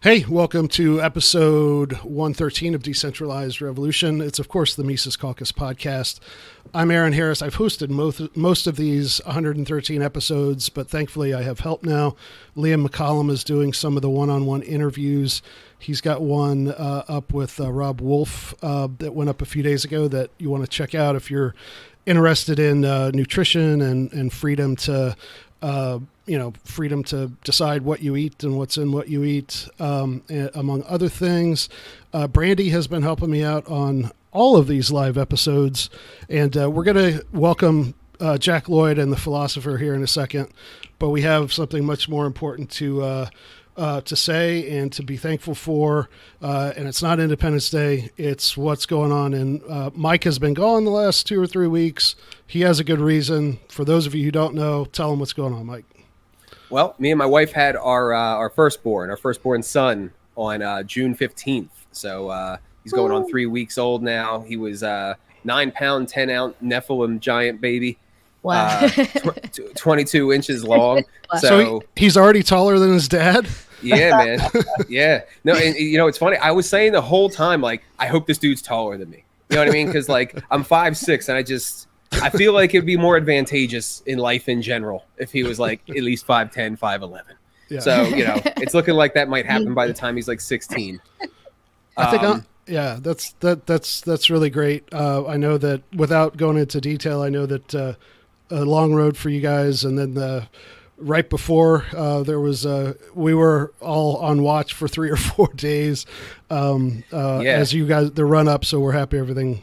Hey, welcome to episode 113 of Decentralized Revolution. It's, of course, the Mises Caucus podcast. I'm Aaron Harris. I've hosted most of these 113 episodes, but thankfully I have help now. Liam McCollum is doing some of the one-on-one interviews. He's got one up with Rob Wolf that went up a few days ago that you want to check out if you're interested in nutrition and freedom to freedom to decide what you eat and what's in what you eat, among other things. Brandi has been helping me out on all of these live episodes, and we're going to welcome Jack Lloyd and the Philosopher here in a second, but we have something much more important to say and to be thankful for, and it's not Independence Day, it's what's going on. And Mike has been gone the last 2 or 3 weeks. He has a good reason. For those of you who don't know, tell him what's going on, Mike. Well, me and my wife had our firstborn son on June 15th. So he's going on 3 weeks old now. He was 9 pound, 10 ounce Nephilim giant baby. Wow. 22 inches long. So he's already taller than his dad? Yeah, man. Yeah. No, and it's funny. I was saying the whole time, like, I hope this dude's taller than me. You know what I mean? Because, like, I'm 5'6", and I feel like it'd be more advantageous in life in general if he was like at least 5'10", 5'11". Yeah. So, it's looking like that might happen by the time he's like 16. I think, that's really great. I know that without going into detail, I know that a long road for you guys. And then right before we were all on watch for 3 or 4 days as you guys, the run up. So we're happy everything.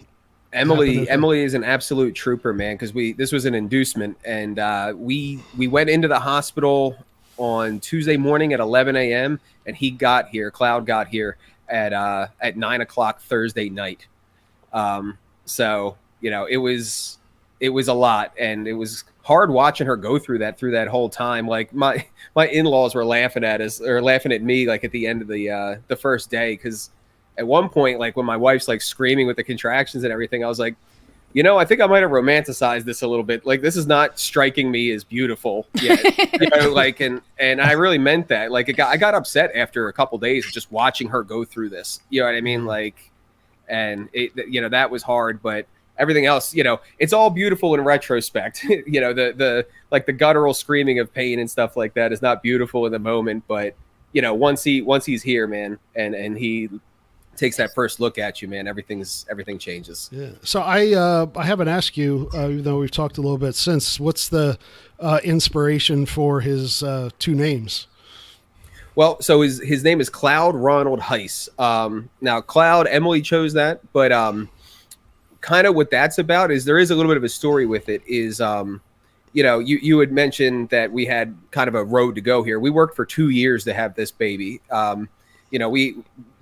Emily is an absolute trooper, man, because this was an inducement, and we went into the hospital on Tuesday morning at 11 a.m. and Cloud got here at 9 o'clock Thursday night. So it was a lot, and it was hard watching her go through that whole time. Like my in-laws were laughing at me like at the end of the first day, because at one point, like when my wife's like screaming with the contractions and everything, I was like, I think I might have romanticized this a little bit. Like, this is not striking me as beautiful yet. And I really meant that. Like, I got upset after a couple days of just watching her go through this. You know what I mean? Like, and it, that was hard, but everything else, it's all beautiful in retrospect. The guttural screaming of pain and stuff like that is not beautiful in the moment, but once he's here, man, and he takes that first look at you, man, everything changes. Yeah. So I haven't asked you, even though we've talked a little bit since, what's the inspiration for his 2 names? Well, so his name is Cloud Ronald Heise. Now Cloud, Emily chose that, but kind of what that's about is there is a little bit of a story with it. Is you had mentioned that we had kind of a road to go here. We worked for 2 years to have this baby.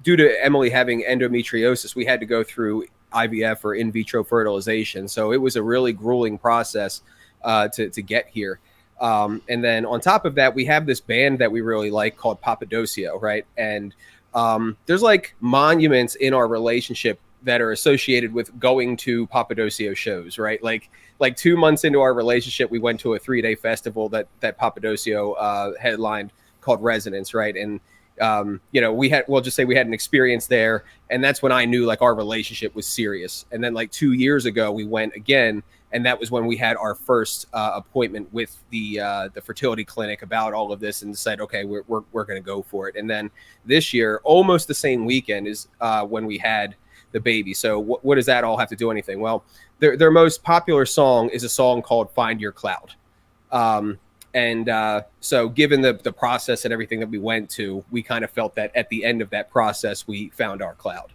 Due to Emily having endometriosis, we had to go through IVF or in vitro fertilization. So it was a really grueling process to get here. And then on top of that, we have this band that we really like called Papadosio, right? And there's like monuments in our relationship that are associated with going to Papadosio shows, right? Like 2 months into our relationship, we went to a 3-day festival that Papadosio headlined called Resonance, right? And we'll just say we had an experience there, and that's when I knew like our relationship was serious. And then like 2 years ago, we went again, and that was when we had our first appointment with the fertility clinic about all of this, and said, okay, we're going to go for it. And then this year, almost the same weekend, is when we had the baby. So what does that all have to do anything? Well, their most popular song is a song called "Find Your Cloud." So given the process and everything that we went to, we kind of felt that at the end of that process, we found our cloud,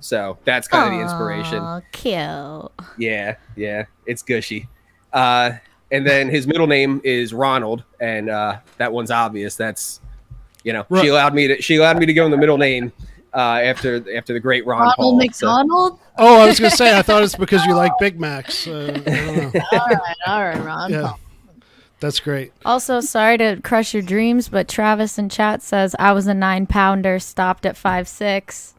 so that's kind of the inspiration. Cute. Yeah. It's gushy. And then his middle name is Ronald. And, that one's obvious. That's, right. She allowed me to go in the middle name, after the great Ron Ronald Paul. McDonald? So. Oh, I was going to say, I thought it's because you like Big Macs. I don't know. All right, Ron Paul. That's great. Also, sorry to crush your dreams, but Travis in chat says I was a 9-pounder, stopped at 5'6".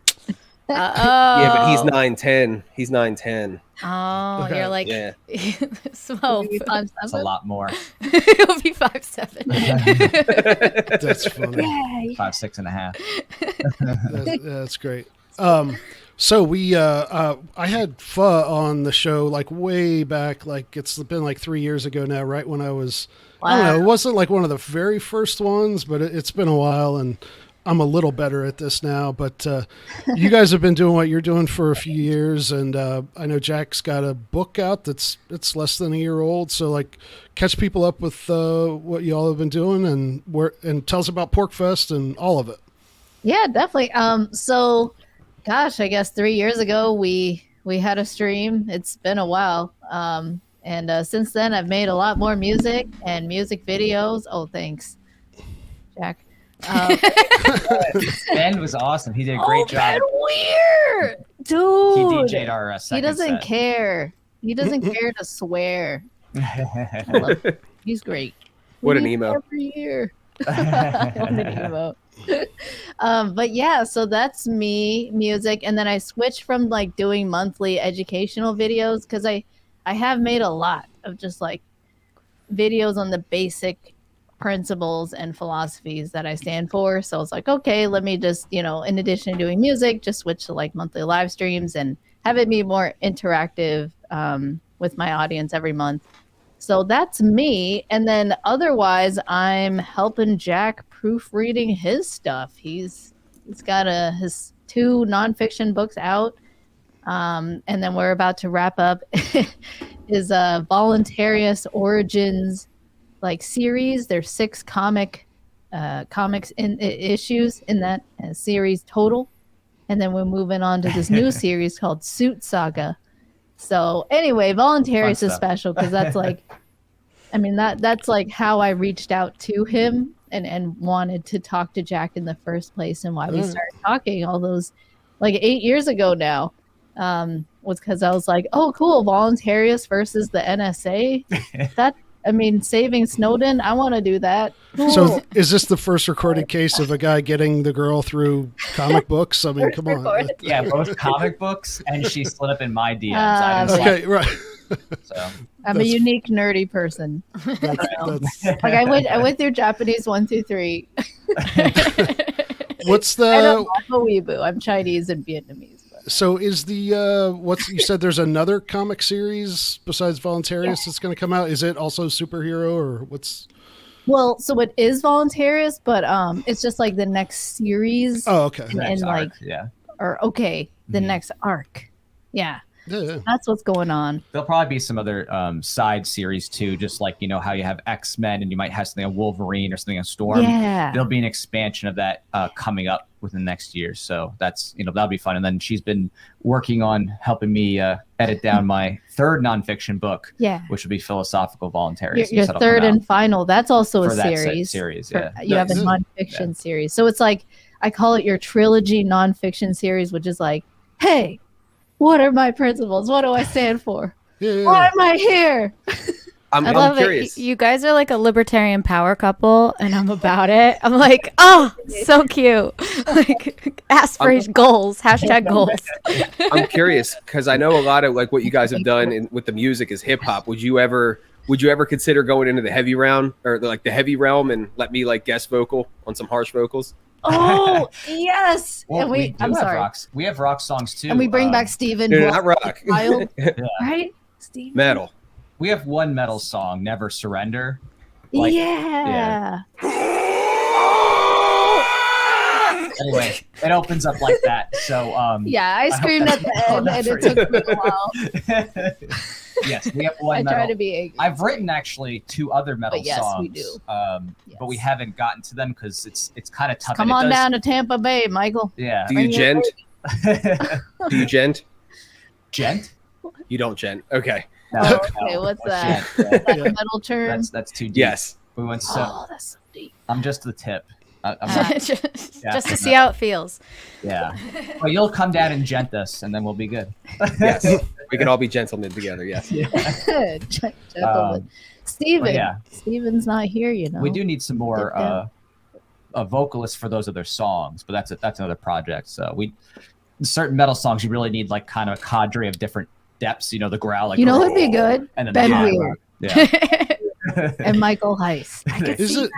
Yeah, but he's 9'10". He's 9'10". Oh, Okay. you're like, Yeah. so That's a lot more. It'll be 5'7". That's funny. Yay. 5, 6.5. That's great. So we, I had Pho on the show like way back, like it's been like 3 years ago now, right when I was, I don't know, it wasn't like one of the very first ones, but it's been a while and I'm a little better at this now. But you guys have been doing what you're doing for a few years, and I know Jack's got a book out it's less than a year old. So like, catch people up with what you all have been doing and tell us about Porkfest and all of it. Yeah, definitely. So, gosh, I guess 3 years ago we had a stream. It's been a while. And since then I've made a lot more music and music videos. Oh, thanks, Jack. Ben was awesome. He did a great job. Ben Weir, dude. He DJ'd our second He doesn't set. care. He doesn't care to swear. I love him. He's great. What an We emo. every year. What an emo. But yeah, so that's me, music, and then I switched from like doing monthly educational videos because I have made a lot of just like videos on the basic principles and philosophies that I stand for. So it's like, okay, let me just, in addition to doing music, just switch to like monthly live streams and have it be more interactive with my audience every month. So that's me. And then otherwise, I'm helping Jack proofreading his stuff. He's got his 2 nonfiction books out. And then we're about to wrap up his Voluntarious Origins like series. There's 6 comics in issues in that series total. And then we're moving on to this new series called Suit Saga. So anyway, Voluntarious is special because that's like, I mean, that's like how I reached out to him and wanted to talk to Jack in the first place, and why we started talking all those like 8 years ago now. Was because I was like, oh, cool, Voluntarious versus the NSA. Saving Snowden, I want to do that. Cool. So is this the first recorded case of a guy getting the girl through comic books? I mean, come on. Yeah, both comic books, and she slid up in my DMs. I didn't Okay, right. so. I'm a unique, nerdy person. That's, Like I went through Japanese 1 through 3. what's I'm the? a weeaboo. I'm Chinese and Vietnamese. So is the what's you said? There's another comic series besides Voluntarious that's going to come out. Is it also superhero or what's? Well, so it is Voluntarious, but it's just like the next series. Oh, okay. Next like arc, yeah. Or the next arc. Yeah. Yeah. That's what's going on. There'll probably be some other side series too, just like how you have X-Men and you might have something on Wolverine or something on Storm. Yeah. There'll be an expansion of that coming up within the next year, so that's that'll be fun. And then she's been working on helping me edit down my 3rd nonfiction book, which will be Philosophical Voluntarious. Your 3rd and final. That's also a for that series. Series, You have a nonfiction series, so it's like I call it your trilogy nonfiction series, which is like, hey, what are my principles? What do I stand for? Why am I here? I love curious. it. You guys are like a libertarian power couple, and I'm about it. I'm like, oh, so cute. Like aspiration goals. # goals. I'm curious because I know a lot of like what you guys have done with the music is hip hop. Would you ever consider going into the heavy round or like the heavy realm and let me like guest vocal on some harsh vocals? Oh yes. Well, And I'm sorry. We have rock songs too. And we bring back Steven. No, not rock. Wild, right? Steven. Metal. We have one metal song, Never Surrender. Yeah. Anyway, it opens up like that. So yeah, I screamed at the end and it took me a while. Yes, we have one I metal. try to be angry. I've written actually 2 other metal But yes, songs. we do. But we haven't gotten to them because it's kind of tough. Come on down to Tampa Bay, Michael. Yeah. Do you gent? Do you gent? Gent? You don't gent. Okay. No, Oh, okay, what's that? gent. Is that a metal term? That's too deep. Yes. We went Oh, that's so deep. I'm just the tip. I'm not, just to see how it feels. yeah. Well, you'll come down and gent us, and then we'll be good. Yes. We can all be gentlemen together. Yes. Gentlemen. Steven. yeah. Steven's not here, We do need some more vocalists for those other songs, but that's another project. So certain metal songs, you really need like kind of a cadre of different depths, the growl, like, you know who'd be good? and then Ben the Weir. Yeah. And Michael Heise. I could Is see it?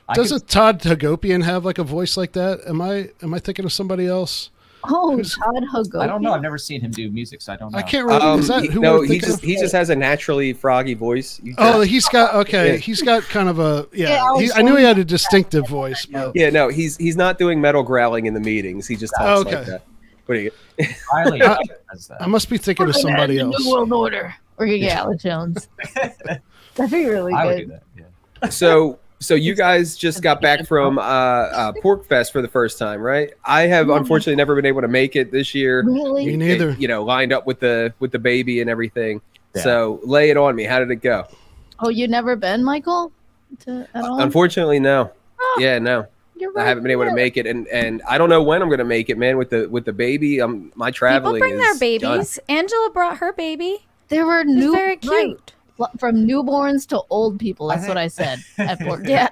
that. Doesn't Todd Hagopian have like a voice like that? Am I thinking of somebody else? Oh, Who's- Todd Hagopian. I don't know. I've never seen him do music, so I don't know. I can't remember. Is that who no, we're he thinking just has a naturally froggy voice. he's got Yeah. He's got kind of a Yeah, I knew he had a distinctive voice. But, Yeah, no, he's not doing metal growling in the meetings. He just talks like that. What do you? Riley does that. I must be thinking of somebody else. New World Order. We're gonna get Alex Jones. That'd be really I would good. do that. Yeah. So you guys just got back from Pork Fest for the first time, right? I have unfortunately never been able to make it this year. Really? Me neither. Lined up with the baby and everything. Yeah. So lay it on me. How did it go? Oh, you never been, Michael? At all? Unfortunately, no. Oh, Yeah, no. you're right. I haven't been able to make it, and I don't know when I'm going to make it, man. With the baby, my traveling. People bring their is babies. done. Angela brought her baby. There were It was new, very cute. from newborns to old people. That's what I said at Pork. Yeah.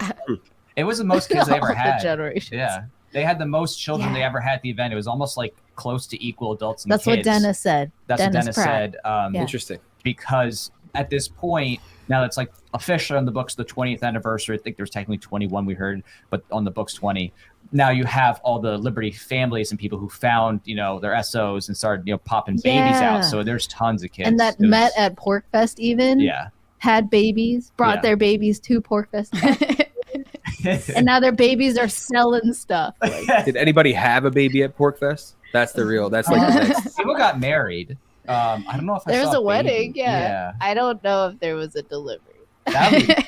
It was the most kids they All ever the had. generations. Yeah. They had the most children Yeah. they ever had at the event. It was almost like close to equal adults and That's kids. what Dennis said. That's what Dennis Pratt. said. Yeah. Interesting. Because at this point, now that's like officially on the books, the 20th anniversary. I think there's technically 21 we heard, but on the books 20. Now you have all the Liberty families and people who found, their SOs and started, popping babies Yeah. out. So there's tons of kids. And that It was- met at Pork Fest even. Yeah. Had babies, brought Yeah. their babies to Pork Fest. And now their babies are selling stuff. Like, Did anybody have a baby at Pork Fest? That's the like the next. People got married. I don't know if I there was saw a wedding, baby. yeah. I don't know if there was a delivery. That'd be nuts.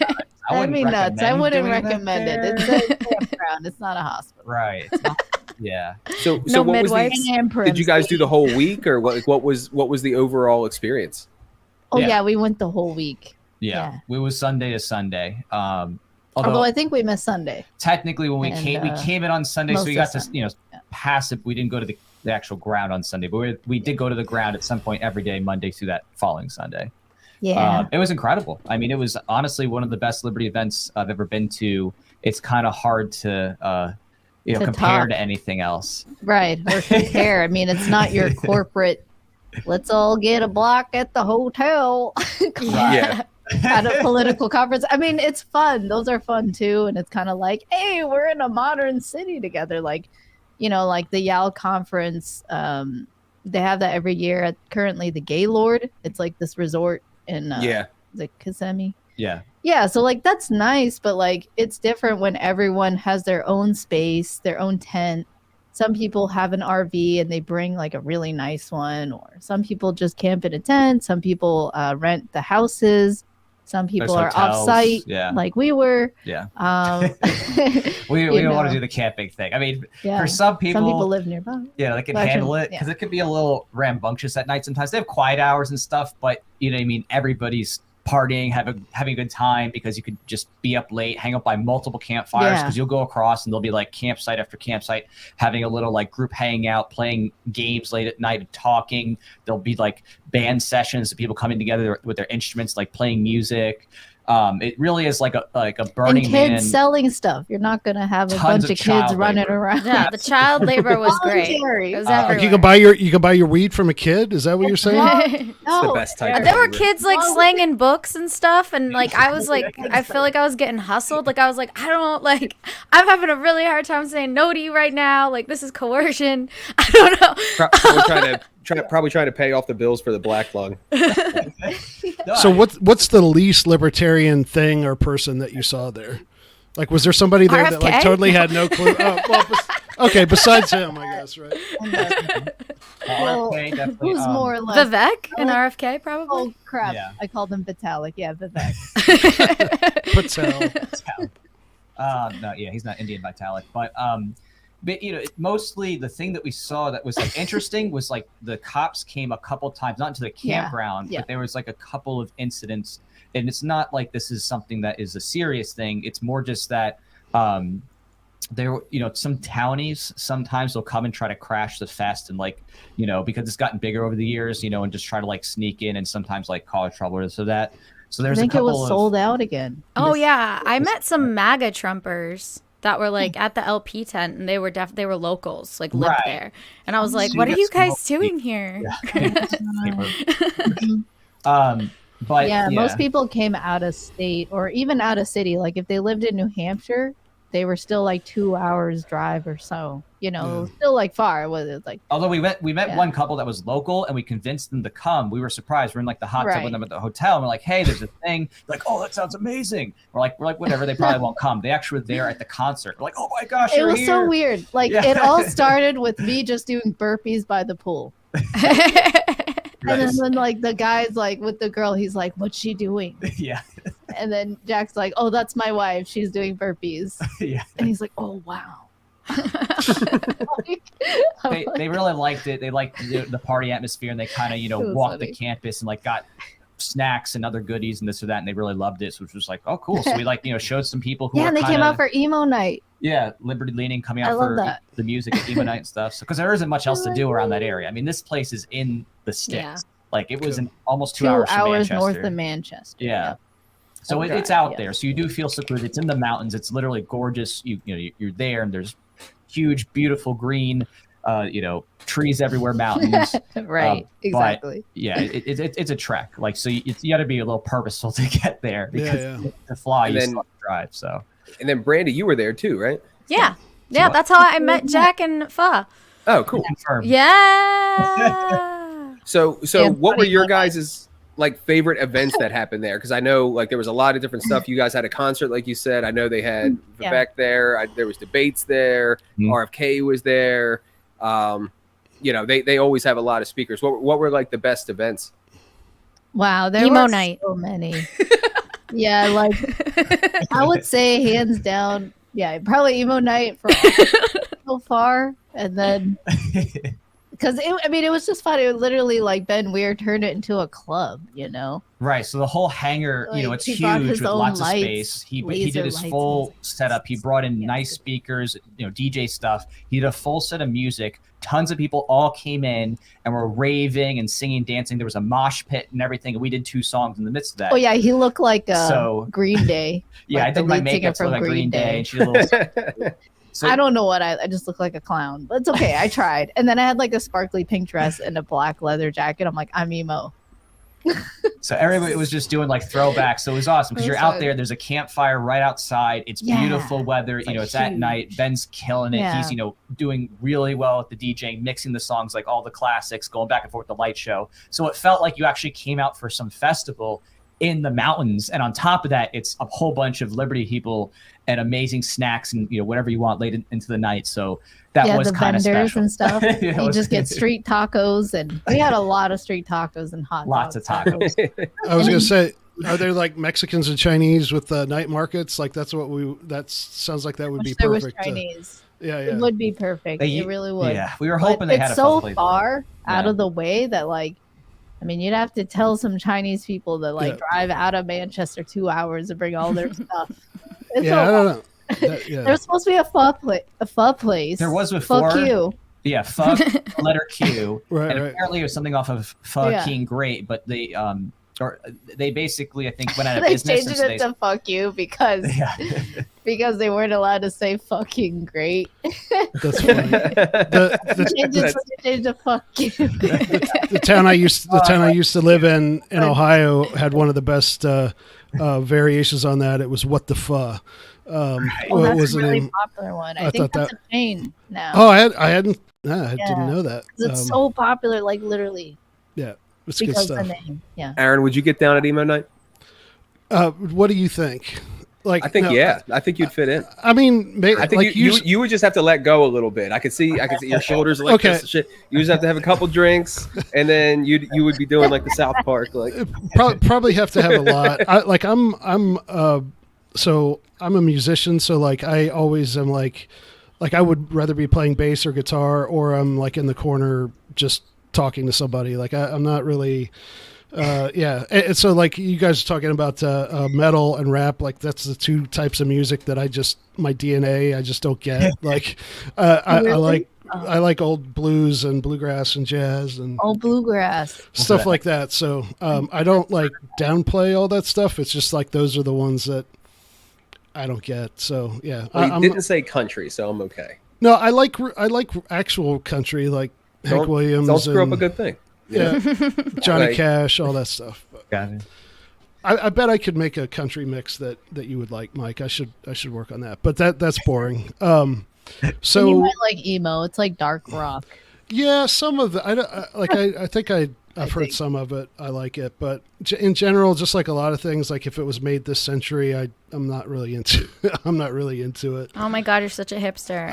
That'd be nuts. I recommend wouldn't doing that recommend it. there. It's a campground. It's not a hospital. Right. It's not- yeah. So No what was midwives. did you guys do the whole week, or what was the overall experience? Oh Yeah. yeah, we went the whole week. Yeah. Yeah. We was Sunday to Sunday. Although I think we missed Sunday. Technically when we And, came in on Sunday, so most we of got to Sunday. pass it. We didn't go to the actual ground on Sunday, but we did go to the ground at some point every day, Monday through that following Sunday. Yeah. It was incredible. I mean, it was honestly one of the best Liberty events I've ever been to. It's kind of hard to To compare top. to anything else. Right. Or compare. I mean, it's not your corporate, let's all get a block at the hotel Yeah. kind of political conference. I mean, it's fun. Those are fun too. And it's kind of like, hey, we're in a modern city together. Like, like the YAL conference, they have that every year at currently the Gaylord. It's like this resort in the Kissimmee. Yeah. Yeah, so like that's nice, but like it's different when everyone has their own space, their own tent. Some people have an RV and they bring like a really nice one, or some people just camp in a tent. Some people rent the houses. Some people are hotels, off-site, yeah. like we were. Yeah. We We don't want to do the camping thing. I mean, for some people live nearby. yeah, they can Well, handle actually, it because it could be a little rambunctious at night sometimes. They have quiet hours and stuff, but you know what I mean? Everybody's partying, having a good time because you could just be up late, hang out by multiple campfires because you'll go across and there'll be like campsite after campsite, having a little like group hangout, playing games late at night, talking. There'll be like band sessions of people coming together with their instruments, like playing music. It really is like a Burning And kids Man. selling stuff. You're not gonna have a Tons bunch of of kids child running labor. around. Yeah, the child labor was great. Voluntary. It was Like, everywhere. You can buy your weed from a kid. Is that what you're saying? It's the No, best type. There were of kids like slanging books and stuff, and like I was like, I feel like I was getting hustled. Like I was like, I don't like, I'm having a really hard time saying no to you right now. Like this is coercion. I don't know. Probably trying to pay off the bills for the black lung. So what's the least libertarian thing or person that you saw there? Like, was there somebody there that like RFK? totally had no clue? Oh, well, okay, besides him, I guess, right? Well, RFK definitely, who's more like Vivek and RFK probably. Oh crap! Yeah. I called him Vitalik. Yeah, Vivek. Patel. No, yeah, he's not Indian Vitalik, but you know, mostly the thing that we saw that was like interesting was like the cops came a couple times, not to the campground, yeah. but there was like a couple of incidents, and it's not like this is something that is a serious thing. It's more just that there, you know, some townies sometimes will come and try to crash the fest, and like, you know, because it's gotten bigger over the years, you know, and just try to like sneak in and sometimes like cause trouble or so there's I think a it couple was sold out again. Oh yeah, I met some MAGA Trumpers that were like at the LP tent, and they were locals, like lived Right. there. And I was like, So what you are you got some guys doing here? But yeah, most people came out of state or even out of city. Like if they lived in New Hampshire, they were still like 2 hours drive or so. You know, it was still like far. It was like. Although we met one couple that was local, and we convinced them to come. We were surprised. We're in like the hot tub with them at the hotel, and we're like, "Hey, there's a thing." Like, "Oh, that sounds amazing." We're like, whatever. They probably won't come. They actually were there at the concert. We're like, "Oh my gosh, it you're was here." so weird. Like it all started with me just doing burpees by the pool. And then when like the guy's like with the girl, he's like, "What's she doing?" Yeah. And then Jack's like, "Oh, that's my wife. She's doing burpees." Yeah. And he's like, "Oh, wow." They really liked it. They liked the party atmosphere, and they kind of walked the campus and like got snacks and other goodies and this or that, and they really loved it. So which was like, oh, cool. So we like showed some people who and they came out for emo night. Yeah, Liberty Leaning coming out for the music at emo night and stuff. So because there isn't much else to do around that area. I mean, this place is in the sticks. Yeah. Like it was almost 2 2 hours from hours Manchester. north of Manchester. Yeah. So it's out there. So you do feel secluded. It's in the mountains. It's literally gorgeous. You're there, and there's huge, beautiful green, trees everywhere, mountains. Right. Exactly. Yeah, it's a trek. Like so, you got to be a little purposeful to get there because to fly, you still have to drive. So. And then Brandi, you were there too, right? Yeah. Yeah, that's how I met Jack and Fa. Oh, cool. Yeah. So what were your guys' like favorite events that happened there? Because I know like there was a lot of different stuff. You guys had a concert, like you said. I know they had Vivek there. There was debates there. RFK was there. They always have a lot of speakers. What were like the best events? Wow, there emo were night. So many. Yeah, like I would say hands down. Yeah, probably emo night for so far, and then. Because it was just fun. It was literally like Ben Weir turned it into a club, Right. So the whole hangar, like, it's huge with lots of space. He did his full setup. He brought in nice speakers, DJ stuff. He did a full set of music. Tons of people all came in and were raving and singing, dancing. There was a mosh pit and everything. And we did 2 songs in the midst of that. Oh yeah, he looked like Green Day. Yeah, like I did my makeup for like Green Day. And she did a little. So, I don't know what I just look like a clown, but it's okay. I tried. And then I had like a sparkly pink dress and a black leather jacket. I'm like, I'm emo. So everybody was just doing like throwbacks. So it was awesome because you're out there. There's a campfire right outside. It's beautiful weather. It's at night. Ben's killing it. He's, doing really well at the DJing, mixing the songs, like all the classics, going back and forth with the light show. So it felt like you actually came out for some festival in the mountains. And on top of that, it's a whole bunch of Liberty people and amazing snacks and whatever you want late into the night. So that was kind of special. And stuff. You just get street tacos, and we had a lot of street tacos and hot lots dogs. of tacos. I was gonna say, are there like Mexicans and Chinese with night markets? Like that sounds like that would be perfect. There was Chinese. Yeah, it would be perfect. It really would. Yeah, we were hoping they had a so far out of the way that you'd have to tell some Chinese people to drive out of Manchester 2 hours and bring all their stuff. I don't know. There's supposed to be a pho place. There was before. Fuck you. Yeah, fuck letter Q. Right, and apparently it was something off of fucking great, but they basically I think went out of they business. Changed it to fuck you because because they weren't allowed to say fucking great. That's funny. They changed to fuck you. The town I used to live in Ohio had one of the best variations on that. It was what the fuh. That's a really popular one. I think that's a chain now. Oh, I didn't know that. It's so popular, like literally. Yeah, it's good stuff. Yeah. Aaron, would you get down at emo night? What do you think? Like, I think I think you'd fit in. I mean, I think you would just have to let go a little bit. I could see your shoulders like this and shit. You just have to have a couple drinks, and then you would be doing like the South Park, like probably have to have a lot. So I'm a musician, so like I always am like I would rather be playing bass or guitar, or I'm like in the corner just talking to somebody. Like I'm not really. And so like you guys are talking about metal and rap, like that's the 2 types of music that my DNA I just don't get. Like I like old blues and bluegrass and jazz and old bluegrass stuff like that. So I don't like downplay all that stuff. It's just like those are the ones that I don't get. So yeah, Well, you didn't say country, so I'm okay. No, I like actual country, like Hank Williams. Don't screw up a good thing. Yeah, Johnny Cash, all that stuff. But Got it. I bet I could make a country mix that you would like, Mike. I should work on that. But that's boring. So and you might like emo. It's like dark rock. Yeah, some of it. I think I've heard some of it. I like it, but in general, just like a lot of things, like if it was made this century, I'm not really into. I'm not really into it. Oh my God, you're such a hipster.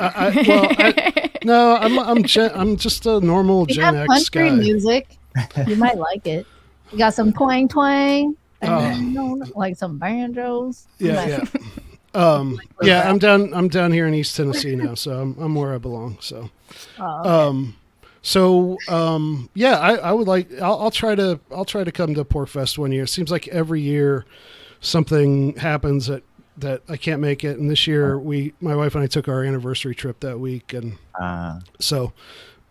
No, I'm just a normal Gen X country guy. Music, you might like it. You got some twang twang, like some banjos. Yeah. Yeah, I'm down here in East Tennessee now, so I'm where I belong. So, yeah, I would like. I'll try to come to Porkfest one year. It seems like every year something happens that I can't make it, and this year my wife and I took our anniversary trip that week, and so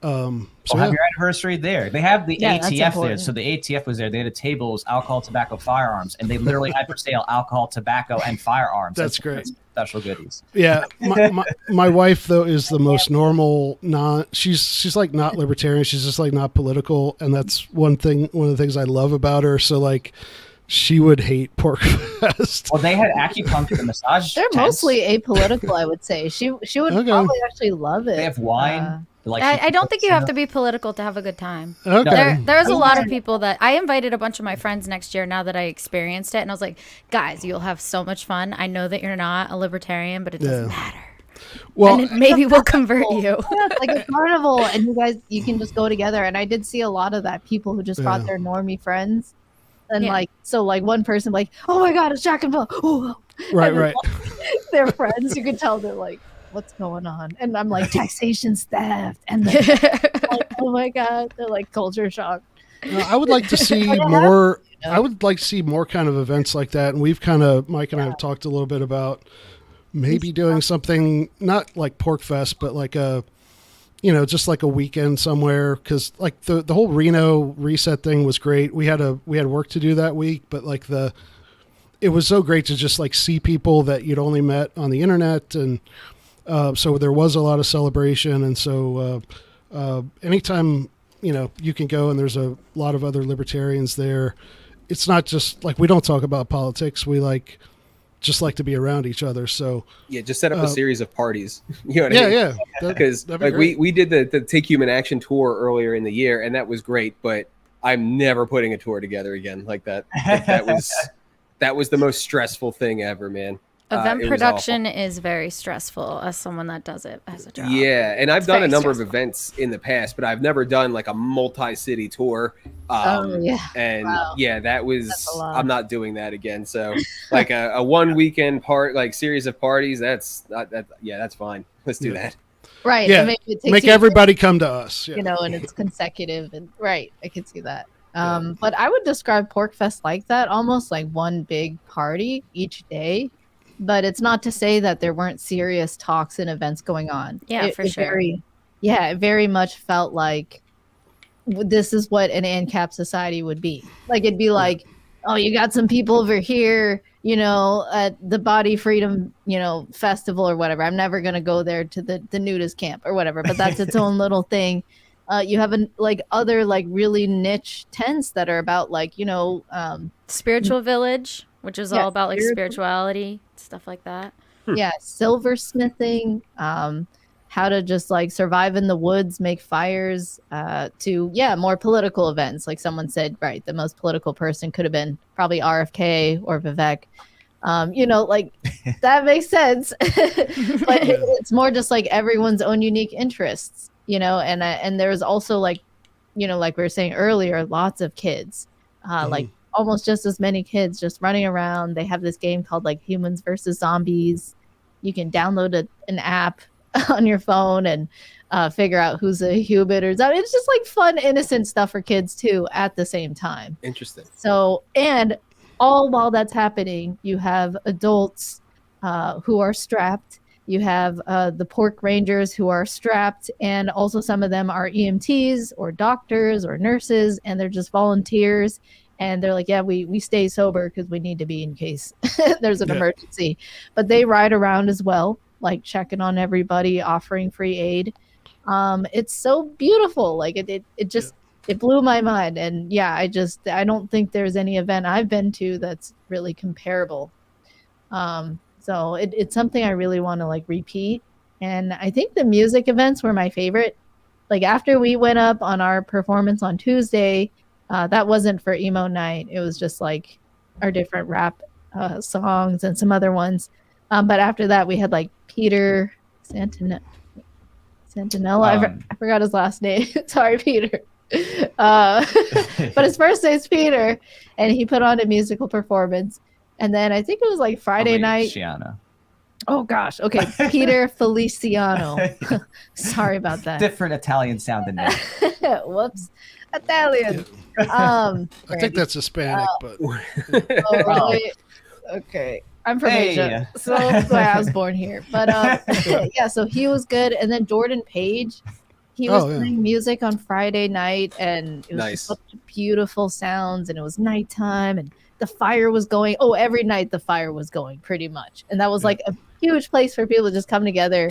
have your anniversary there. They have the ATF there. So the ATF was there. They had a table, it was alcohol, tobacco, firearms, and they literally had for sale alcohol, tobacco, and firearms. That's great. Special goodies. Yeah, my wife though is the most normal. She's like not libertarian. She's just like not political, and that's one of the things I love about her. So like, she would hate Porkfest. Well, they had acupuncture and massage. They're mostly apolitical, I would say. She would probably actually love it. They have wine. I don't think you have to be political to have a good time. Okay. There's a lot of people that I invited a bunch of my friends next year now that I experienced it, and I was like, guys, you'll have so much fun. I know that you're not a libertarian, but it doesn't matter. Well, and maybe we'll convert you. Yeah, it's like a carnival, and you can just go together. And I did see a lot of that. People who just brought their normie friends. And one person like, oh my God, it's Jack and Bill. Ooh. Right. They're friends. You could tell they're like, what's going on? And I'm like, taxation's theft. And they're like, oh my God, they're like culture shock. I would like to see more. I would like to see more kind of events like that. And we've kind of, Mike and I have talked a little bit about maybe doing something not like Porkfest, but like just like a weekend somewhere. Cause like the whole Reno reset thing was great. We had work to do that week, but like it was so great to just like see people that you'd only met on the internet. And so there was a lot of celebration. And so anytime, you can go and there's a lot of other libertarians there. It's not just like, we don't talk about politics. We just like to be around each other. So yeah, just set up a series of parties. You know what I mean? Yeah. Because like we did the Take Human Action tour earlier in the year, and that was great. But I'm never putting a tour together again like that. That was the most stressful thing ever, man. Event production is very stressful as someone that does it as a job. Yeah, and I've done a number of events in the past, but I've never done like a multi-city tour. And that was, I'm not doing that again. So like a one weekend series of parties, that's fine. Let's do that. Right. Yeah. Make everybody come to us. Yeah. And it's consecutive and right. I can see that. But I would describe Porkfest like that, almost like one big party each day. But it's not to say that there weren't serious talks and events going on. Yeah, for sure. It very much felt like this is what an ANCAP society would be. Like, it'd be like, oh, you got some people over here, at the Body Freedom, festival or whatever. I'm never going to go there to the nudist camp or whatever, but that's its own little thing. You have other really niche tents that are about Spiritual Village, which is all about spirituality, stuff like that. Yeah, silversmithing, how to just survive in the woods, make fires, to more political events. Like someone said, right, the most political person could have been probably RFK or Vivek. That makes sense. But it's more just everyone's own unique interests, and there's also like we were saying earlier, lots of kids, almost just as many kids just running around. They have this game called Humans versus Zombies. You can download an app on your phone and figure out who's a human or zombie. It's just fun, innocent stuff for kids too at the same time. Interesting. So, and all while that's happening, you have adults who are strapped. You have the pork rangers who are strapped, and also some of them are EMTs or doctors or nurses, and they're just volunteers. And they're like, yeah, we stay sober because we need to be in case there's an emergency. But they ride around as well, like checking on everybody, offering free aid. It's so beautiful. Like it just it blew my mind. And yeah, I don't think there's any event I've been to that's really comparable. So it's something I really want to like repeat. And I think the music events were my favorite. Like after we went up on our performance on Tuesday, that wasn't for emo night. It was just like our different rap songs and some other ones. But after that, we had like Peter Santinella. I forgot his last name. Sorry, Peter. But his first name's Peter, and he put on a musical performance. And then I think it was like Friday night. Shiana. Oh gosh. Okay, Peter Feliciano. Sorry about that. Different Italian sounding name. Whoops, Italian. I think that's Hispanic, but really? Okay. I'm from Asia, so that's why I was born here. But yeah, so he was good. And then Jordan Page, he was playing music on Friday night, and it was just such beautiful sounds, and it was nighttime, and the fire was going. Oh, every night the fire was going pretty much. And that was like a huge place for people to just come together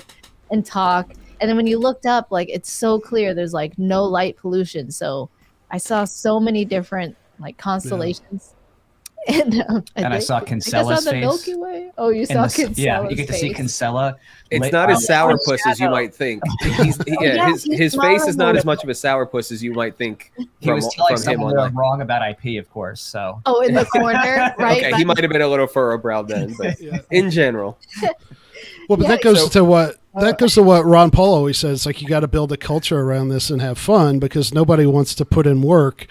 and talk. And then when you looked up, like it's so clear, there's like no light pollution. So I saw so many different like constellations. And I saw Kinsella's face. Milky Way. Oh, you saw Kinsella's Yeah, you get to see Kinsella. It's not as sourpuss as you might think. His face is not as much of a sourpuss as you might think. He was telling someone they're wrong about IP, of course. So. Oh, in the corner, right? Okay, he might have been a little furrow-browed then, but in general. Well, but that goes to what Ron Paul always says. It's like you got to build a culture around this and have fun, because nobody wants to put in work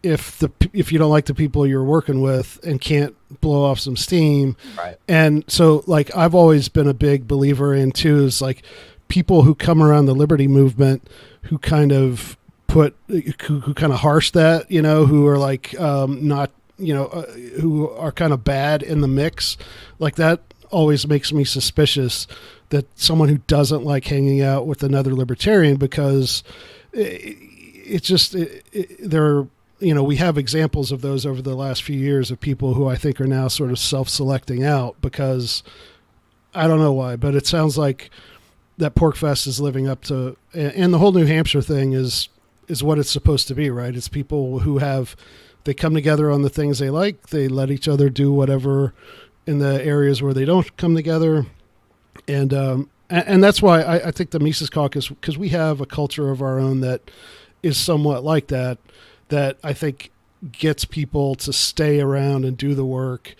if you don't like the people you're working with and can't blow off some steam. Right. And so like I've always been a big believer in too is like people who come around the liberty movement who kind of harsh that, who are like not, who are kind of bad in the mix, like that always makes me suspicious that someone who doesn't like hanging out with another libertarian, because they're, we have examples of those over the last few years of people who I think are now sort of self-selecting out because I don't know why, but it sounds like that Pork Fest is living up to, and the whole New Hampshire thing is what it's supposed to be, right? It's people who they come together on the things they like. They let each other do whatever in the areas where they don't come together. And that's why I think the Mises Caucus, because we have a culture of our own that is somewhat like that I think gets people to stay around and do the work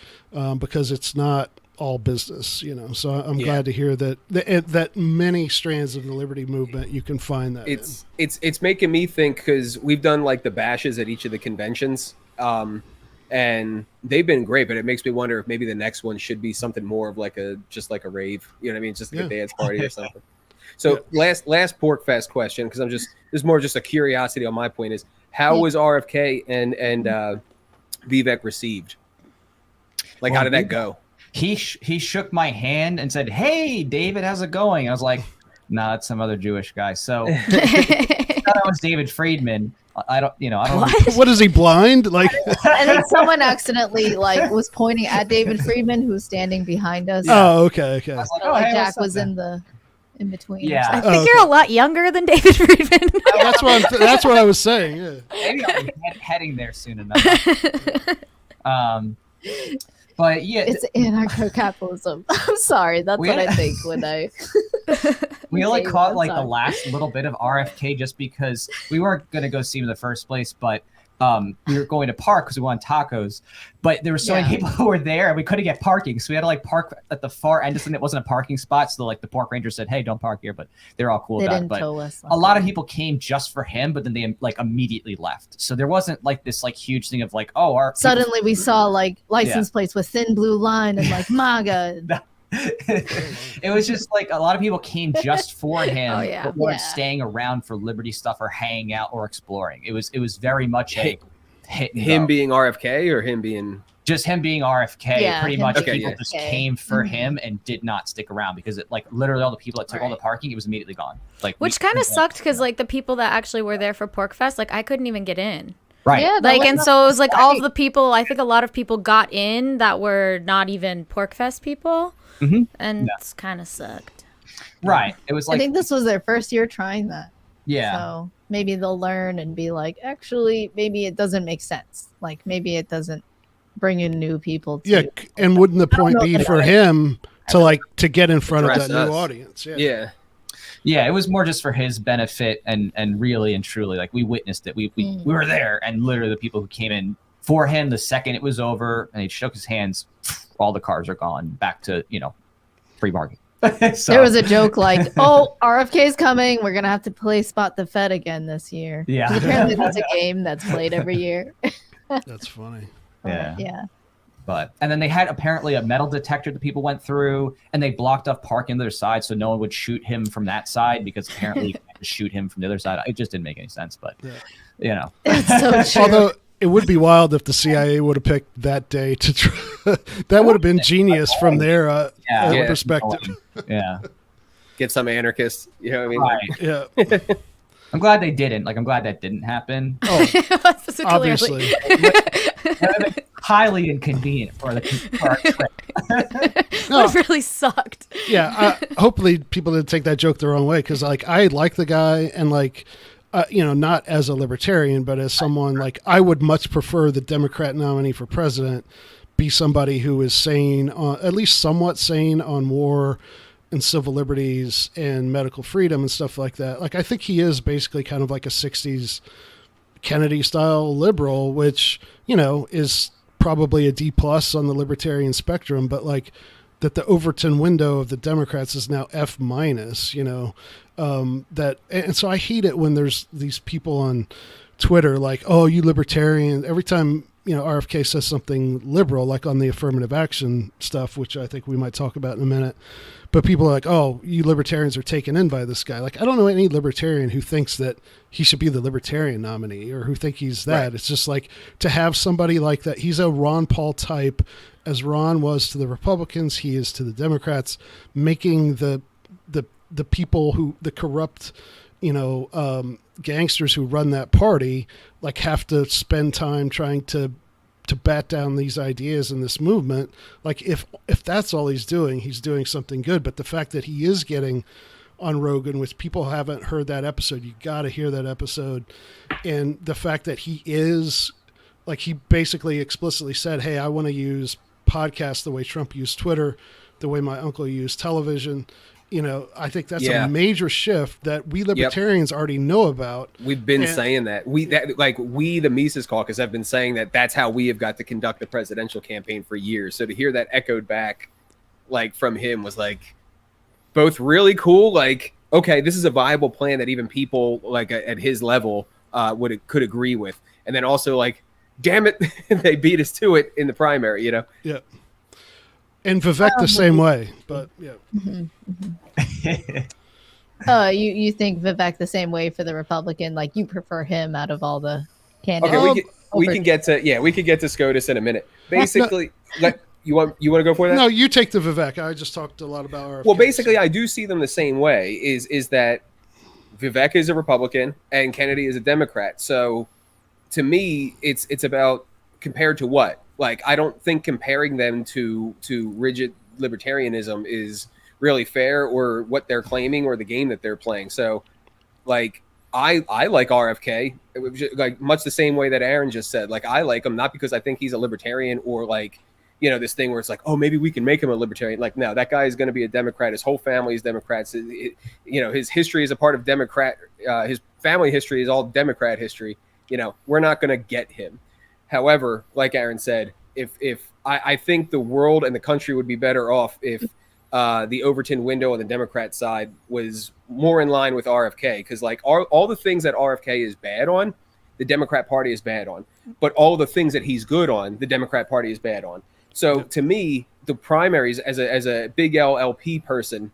because it's not all business, So I'm glad to hear that many strands of the liberty movement you can find that. It's making me think, because we've done like the bashes at each of the conventions, and they've been great. But it makes me wonder if maybe the next one should be something more of like just like a rave. You know what I mean? Just like a dance party or something. So last Pork Fest question, because there's more just a curiosity on my point is, how was RFK and Vivek received? Like, how did that go? He shook my hand and said, "Hey, David, how's it going?" I was like, "Nah, it's some other Jewish guy." So I thought it was David Friedman. I don't. What is he, blind? Like, and then someone accidentally was pointing at David Friedman, who's standing behind us. Oh, okay. I was like, Jack was in between. Yeah, I think you're a lot younger than David Friedman. That's what I was saying. Yeah. Maybe I'll be heading there soon enough. But yeah, it's anarcho-capitalism. I'm sorry, that's what I think when I. We only caught like the last little bit of RFK just because we weren't going to go see him in the first place, but we were going to park because we wanted tacos. But there were so many people who were there, and we couldn't get parking, so we had to park at the far end. It wasn't a parking spot, so the park ranger said, "Hey, don't park here." But they're all cool about it. But a lot of people came just for him, but then they immediately left. So there wasn't this huge thing of suddenly we saw license plates with thin blue line and MAGA. It was just a lot of people came just for him, but weren't staying around for liberty stuff or hanging out or exploring. It was very much a hit and him go. Being RFK or him being just him being RFK. Pretty much people just came for Mm-hmm. him and did not stick around because it literally all the people that took all the parking, it was immediately gone. Which kind of sucked because the people that actually were there for Pork Fest, I couldn't even get in. Right. Yeah, Like, and so it was like all of the people, I think a lot of people got in that were not even PorcFest people. Mm-hmm. And it's kind of sucked. Right. It was like, I think this was their first year trying that. yeah. So maybe they'll learn and be like, actually, maybe it doesn't make sense. Like, maybe it doesn't bring in new people. And wouldn't the point be for him to get in front of that us. new audience? Yeah, it was more just for his benefit and really and truly, like, we witnessed it. We were there, and literally the people who came in for him, the second it was over and he shook his hands, all the cars are gone, back to, free market. So, there was a joke like, oh, RFK's coming. We're going to have to play Spot the Fed again this year. Yeah. 'Cause apparently that's a game that's played every year. That's funny. Yeah. Yeah. And then they had apparently a metal detector that people went through, and they blocked off parking on the other side so no one would shoot him from that side, because apparently you had to shoot him from the other side. It just didn't make any sense, but It's so true. Although it would be wild if the CIA would have picked that day to try. That would have been genius from their perspective. Yeah. Get some anarchists. You know what I mean? Right. Yeah. I'm glad they didn't. Like, I'm glad that didn't happen. Oh, So obviously. Highly inconvenient for our trip. No. It really sucked. Yeah. Hopefully people didn't take that joke the wrong way, because I like the guy, and not as a libertarian, but as someone, like, I would much prefer the Democrat nominee for president be somebody who is sane, at least somewhat sane, on war and civil liberties and medical freedom and stuff like that. Like, I think he is basically kind of like a 60s Kennedy style liberal, which, is probably a D+ on the libertarian spectrum, but like that the Overton window of the Democrats is now F-, and so I hate it when there's these people on Twitter like, oh, you libertarian, every time, RFK says something liberal, like on the affirmative action stuff, which I think we might talk about in a minute. But people are like, oh, you libertarians are taken in by this guy. Like, I don't know any libertarian who thinks that he should be the libertarian nominee or who think he's that. Right. It's just like, to have somebody like that. He's a Ron Paul type, as Ron was to the Republicans, he is to the Democrats, making the people who, the corrupt, gangsters who run that party, like, have to spend time trying to bat down these ideas in this movement. Like, if that's all he's doing something good. But the fact that he is getting on Rogan, which people haven't heard that episode, you got to hear that episode. And the fact that he is, like, he basically explicitly said, hey, I want to use podcasts the way Trump used Twitter, the way my uncle used television. I think that's a major shift that we libertarians already know about. We've been saying that. We, the Mises Caucus, have been saying that that's how we have got to conduct the presidential campaign for years. So to hear that echoed back, like, from him was, like, both really cool. Like, okay, this is a viable plan that even people, like, at his level could agree with. And then also, like, damn it, they beat us to it in the primary, Yeah. And Vivek the same way, but yeah. You think Vivek the same way for the Republican? Like, you prefer him out of all the candidates? Okay, we can get to SCOTUS in a minute. Basically, you want to go for that? No, you take the Vivek. I just talked a lot about RFK. Well, basically, I do see them the same way. Is that Vivek is a Republican and Kennedy is a Democrat. So, to me, it's about compared to what. Like, I don't think comparing them to rigid libertarianism is really fair, or what they're claiming, or the game that they're playing. So, like, I like RFK, like, much the same way that Aaron just said. Like, I like him not because I think he's a libertarian, or like, this thing where it's like, oh, maybe we can make him a libertarian. Like, no, that guy is going to be a Democrat. His whole family is Democrats. His history is a part of Democrat. His family history is all Democrat history. We're not going to get him. However, like Aaron said, if I think the world and the country would be better off if the Overton window on the Democrat side was more in line with RFK, because, like, all the things that RFK is bad on, the Democrat Party is bad on, but all the things that he's good on, the Democrat Party is bad on. So to me, the primaries, as a big LP person,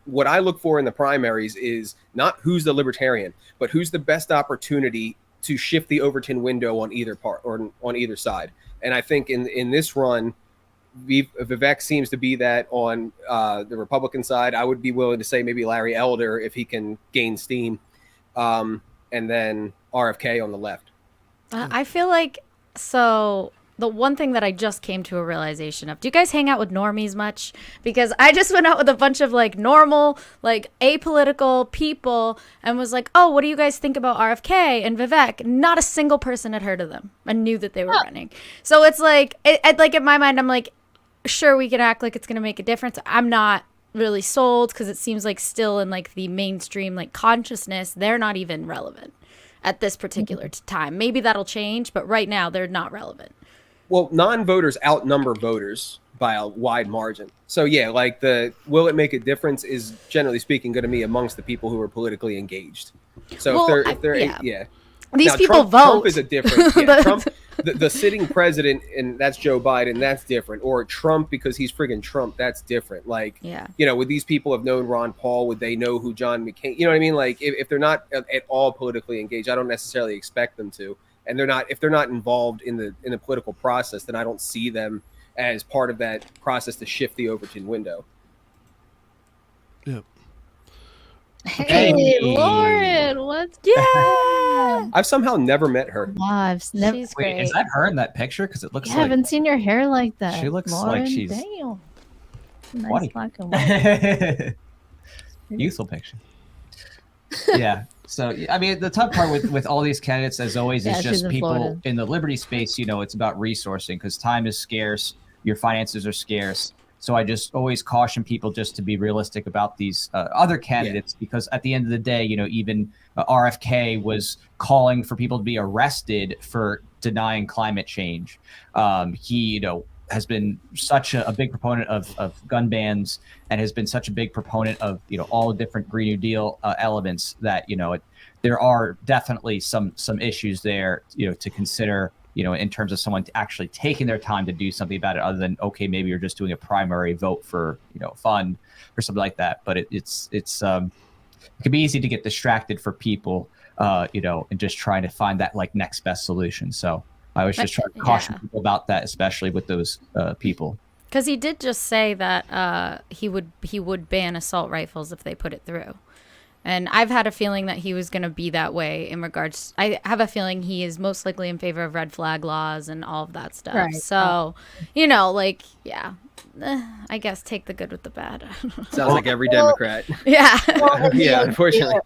what I look for in the primaries is not who's the libertarian, but who's the best opportunity to shift the Overton window on either part or on either side. And I think in this run, Vivek seems to be that on the Republican side. I would be willing to say maybe Larry Elder if he can gain steam, and then RFK on the left. I feel like, so the one thing that I just came to a realization of, do you guys hang out with normies much? Because I just went out with a bunch of like normal, like apolitical people and was like, oh, what do you guys think about RFK and Vivek? Not a single person had heard of them and knew that they were running. So it's like, like in my mind, I'm like, sure, we can act like it's going to make a difference. I'm not really sold because it seems like still in like the mainstream like consciousness, they're not even relevant at this particular time. Maybe that'll change, but right now they're not relevant. Well, non-voters outnumber voters by a wide margin. So yeah, like will it make a difference is generally speaking going to be amongst the people who are politically engaged. So if they're yeah. These now, people Trump, vote. Trump is a different. Yeah, Trump, the sitting president, and that's Joe Biden. That's different. Or Trump because he's friggin' Trump. That's different. Like, would these people have known Ron Paul? Would they know who John McCain? You know what I mean? Like, if they're not at all politically engaged, I don't necessarily expect them to. And if they're not involved in the political process, then I don't see them as part of that process to shift the Overton window. Yep. Hey, Lauren, what's I've somehow never met her. Wow, She's great. Wait, is that her in that picture? Because it looks like... I haven't seen your hair like that. She looks Lauren, like she's... Damn. Nice 20. black and white. Youthful picture. Yeah. So, I mean, the tough part with all these candidates, as always, is just people Florida. In the liberty space, it's about resourcing because time is scarce. Your finances are scarce. So I just always caution people just to be realistic about these other candidates, because at the end of the day, even RFK was calling for people to be arrested for denying climate change. He, has been such a big proponent of gun bans and has been such a big proponent of, all different Green New Deal elements that, there are definitely some issues there, to consider, in terms of someone actually taking their time to do something about it, other than, okay, maybe you're just doing a primary vote for, fun or something like that. But it can be easy to get distracted for people, and just trying to find that like next best solution. So I was just trying to caution people about that, especially with those people. Because he did just say that he would ban assault rifles if they put it through. And I've had a feeling that he was going to be that way in regards. I have a feeling he is most likely in favor of red flag laws and all of that stuff. Right. So, I guess take the good with the bad. Sounds like every Democrat. Yeah. Yeah, unfortunately.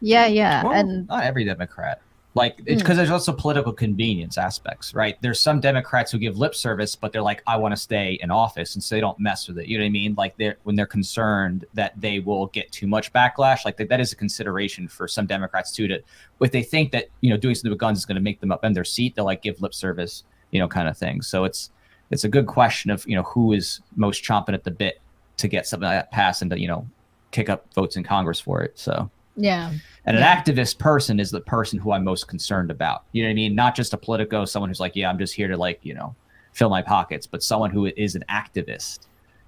Yeah. Well, and not every Democrat. Like, it's because there's also political convenience aspects, right? There's some Democrats who give lip service, but they're like, I want to stay in office, and so they don't mess with it. You know what I mean? Like, when they're concerned that they will get too much backlash, like that is a consideration for some Democrats too. If they think that doing something with guns is going to make them upend their seat, they'll like give lip service, kind of thing. So it's a good question of who is most chomping at the bit to get something like that passed and to kick up votes in Congress for it. So. Yeah. And an activist person is the person who I'm most concerned about. You know what I mean? Not just a politico, someone who's like, yeah, I'm just here to fill my pockets, but someone who is an activist.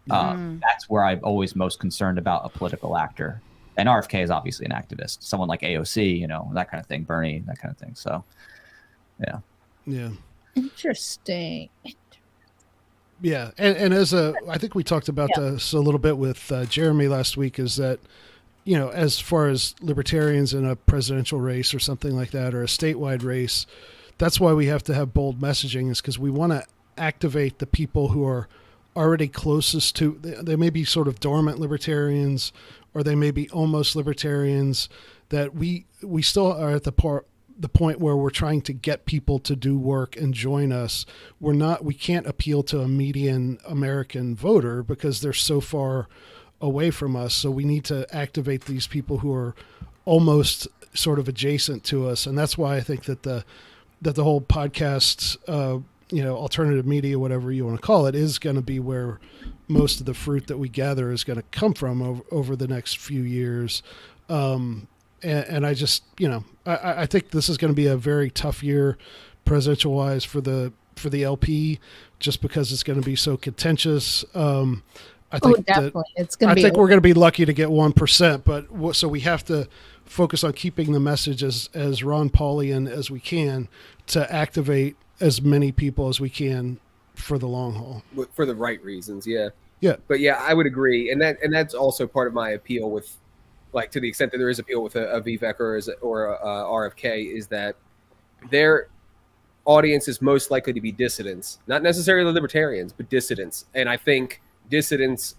That's where I'm always most concerned about a political actor. And RFK is obviously an activist. Someone like AOC, that kind of thing, Bernie, that kind of thing. So, yeah. Yeah. Interesting. Yeah. And I think we talked about this a little bit with Jeremy last week, is that, as far as libertarians in a presidential race or something like that, or a statewide race, that's why we have to have bold messaging, is because we want to activate the people who are already closest to, they may be sort of dormant libertarians, or they may be almost libertarians, that we still are at the point where we're trying to get people to do work and join us. We can't appeal to a median American voter because they're so far away from us. So we need to activate these people who are almost sort of adjacent to us. And that's why I think that the whole podcast, alternative media, whatever you want to call it, is going to be where most of the fruit that we gather is going to come from over the next few years. And I just, I think this is going to be a very tough year presidential wise for the LP, just because it's going to be so contentious. I think definitely. We're going to be lucky to get 1%, but so we have to focus on keeping the message as Ron Paulian as we can, to activate as many people as we can for the long haul. For the right reasons, yeah. Yeah. But yeah, I would agree. And that's also part of my appeal with, like, to the extent that there is appeal with a Vivek or RFK, is that audience is most likely to be dissidents, not necessarily libertarians, but dissidents. And I think dissidents,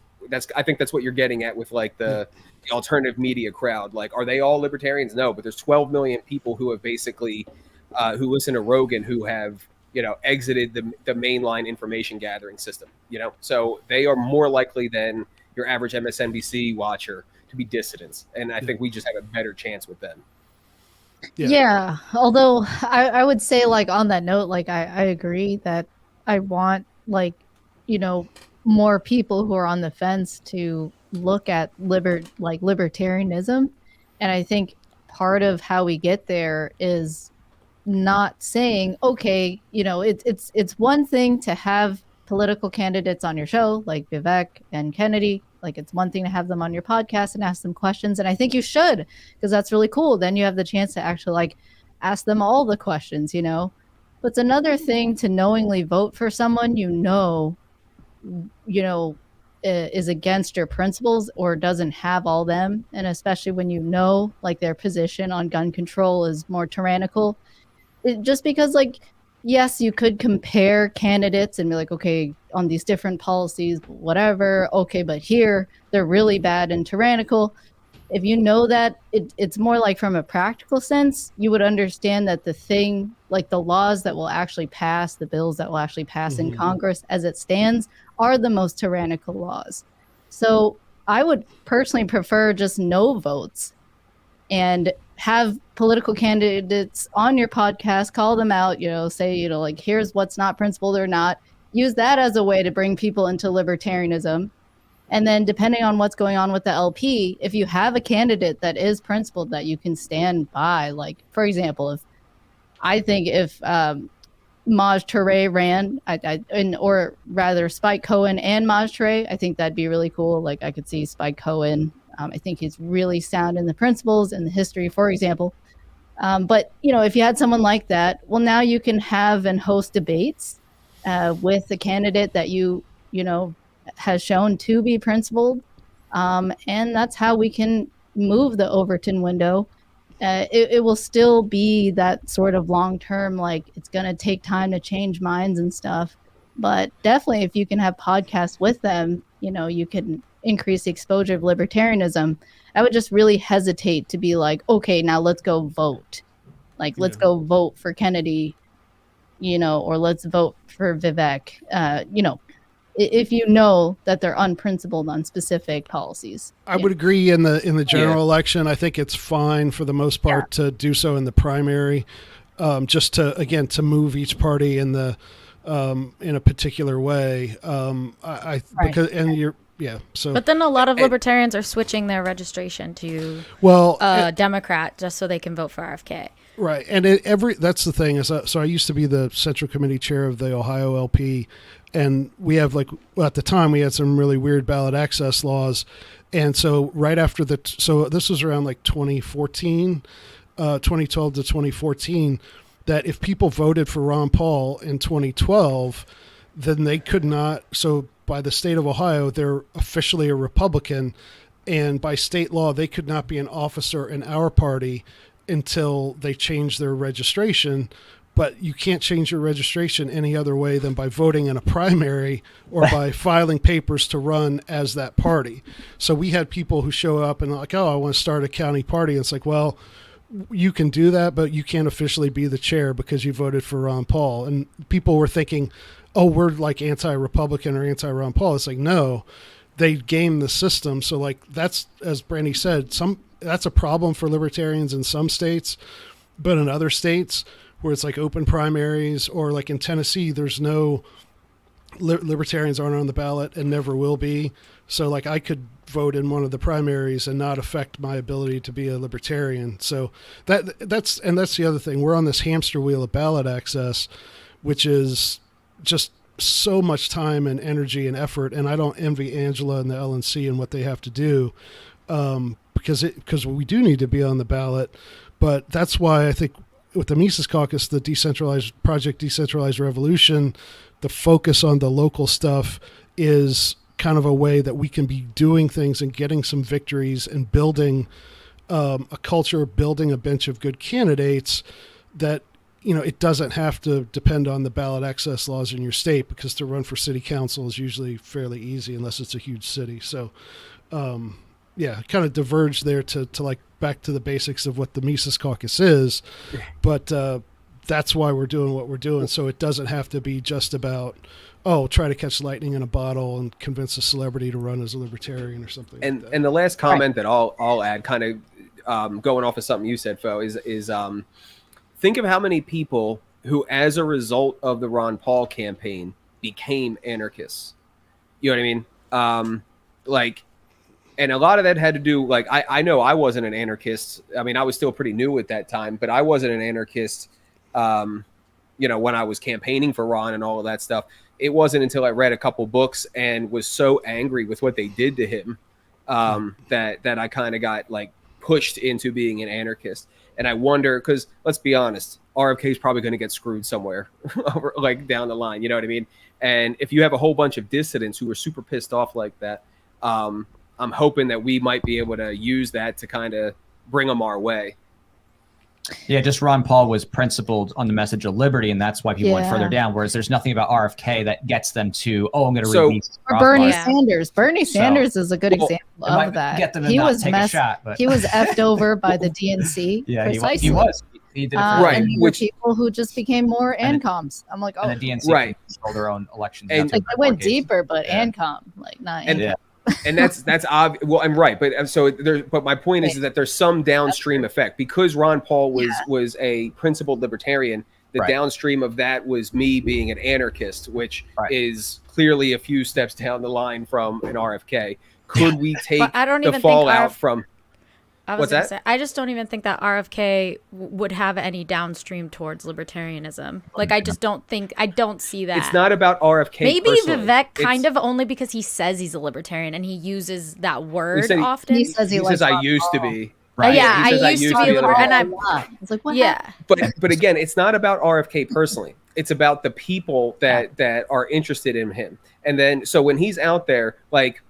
I think that's what you're getting at with like the alternative media crowd. Like, are they all libertarians? No, but there's 12 million people who have basically, who listen to Rogan, who have, exited the mainline information gathering system, so they are more likely than your average MSNBC watcher to be dissidents. And I think we just have a better chance with them. Yeah. Although I would say, like, on that note, like, I agree that I want, like, more people who are on the fence to look at libertarianism. And I think part of how we get there is not saying, okay, it's one thing to have political candidates on your show like Vivek and Kennedy. Like, it's one thing to have them on your podcast and ask them questions. And I think you should, because that's really cool. Then you have the chance to actually, like, ask them all the questions, But it's another thing to knowingly vote for someone is against your principles or doesn't have all them. And especially when like, their position on gun control is more tyrannical. Just because, like, yes, you could compare candidates and be like, okay, on these different policies, whatever. Okay, but here they're really bad and tyrannical. If you know that, it's more like from a practical sense, you would understand that the thing, like the laws that will actually pass, the bills that will actually pass in Congress as it stands, are the most tyrannical laws. So I would personally prefer just no votes and have political candidates on your podcast, call them out, say, like, here's what's not principled or not. Use that as a way to bring people into libertarianism. And then depending on what's going on with the LP, if you have a candidate that is principled that you can stand by, like, for example, if Maj Touré ran, or rather Spike Cohen and Maj Touré, I think that'd be really cool. Like, I could see Spike Cohen. I think he's really sound in the principles and the history, for example. But, if you had someone like that, well, now you can have and host debates with the candidate that has shown to be principled. And that's how we can move the Overton window. It will still be that sort of long-term, like, it's going to take time to change minds and stuff. But definitely, if you can have podcasts with them, you can increase the exposure of libertarianism. I would just really hesitate to be like, okay, now let's go vote. Like, let's go vote for Kennedy, or let's vote for Vivek, if you know that they're unprincipled on specific policies. I would agree in the general election. I think it's fine for the most part to do so in the primary, just to move each party in a particular way. But then a lot of libertarians are switching their registration to Democrat just so they can vote for RFK. Right, and that's the thing is, so I used to be the Central Committee chair of the Ohio LP, and we have at the time we had some really weird ballot access laws, and so right after so this was around like 2014, 2012 to 2014, that if people voted for Ron Paul in 2012, then they could not. So by the state of Ohio, they're officially a Republican, and by state law, they could not be an officer in our party until they change their registration. But you can't change your registration any other way than by voting in a primary or by filing papers to run as that party. So we had people who show up and like, oh, I want to start a county party. And it's like, well, you can do that, but you can't officially be the chair because you voted for Ron Paul. And people were thinking, oh, we're like anti-Republican or anti-Ron Paul. It's like, no, they game the system. So like, that's, as Brandi said, that's a problem for libertarians in some states, but in other states where it's like open primaries, or like in Tennessee, there's no libertarians aren't on the ballot and never will be. So like I could vote in one of the primaries and not affect my ability to be a libertarian. So that's the other thing. We're on this hamster wheel of ballot access, which is just so much time and energy and effort. And I don't envy Angela and the LNC and what they have to do, because we do need to be on the ballot. But that's why I think with the Mises Caucus, the Decentralized Revolution, the focus on the local stuff is kind of a way that we can be doing things and getting some victories and building a culture, building a bench of good candidates that it doesn't have to depend on the ballot access laws in your state, because to run for city council is usually fairly easy unless it's a huge city. So, kind of diverged there to like back to the basics of what the Mises Caucus is, but that's why we're doing what we're doing. So it doesn't have to be just about, try to catch lightning in a bottle and convince a celebrity to run as a libertarian or something. And like that. And the last comment that I'll add, kind of going off of something you said, Fo, is think of how many people who, as a result of the Ron Paul campaign, became anarchists. You know what I mean? And a lot of that had to do, like, I know I wasn't an anarchist. I mean, I was still pretty new at that time, but I wasn't an anarchist, when I was campaigning for Ron and all of that stuff. It wasn't until I read a couple books and was so angry with what they did to him that I kind of got, like, pushed into being an anarchist. And I wonder, because let's be honest, RFK is probably going to get screwed somewhere, like down the line. You know what I mean? And if you have a whole bunch of dissidents who are super pissed off like that, I'm hoping that we might be able to use that to kind of bring them our way. Yeah, just Ron Paul was principled on the message of liberty, and that's why people went further down. Whereas there's nothing about RFK that gets them to, I'm going to read Mises. Or Bernie Sanders. Bernie Sanders is a good example of that. Get them to not take a shot, but he was effed over by the DNC. Yeah, precisely. he was. He did it right. And there were people who just became more ANCOMs. I'm like, and the DNC control their own elections. And like they went deeper, but ANCOM, like not ANCOM. And that's obvious. Well, I'm right, but my point is that there's some downstream effect, because Ron Paul was a principled libertarian. The downstream of that was me being an anarchist, which is clearly a few steps down the line from an RFK. Could we take the fallout from? What's that? Say, I just don't even think that RFK would have any downstream towards libertarianism. Like, I just don't see that. It's not about RFK. Maybe personally. Vivek kind of, only because he says he's a libertarian and he uses that word often. He says I used to be. Right. Yeah, I used to be a libertarian. And I'm like, what? Yeah. But again, it's not about RFK personally. It's about the people that are interested in him. And then, so when he's out there, like,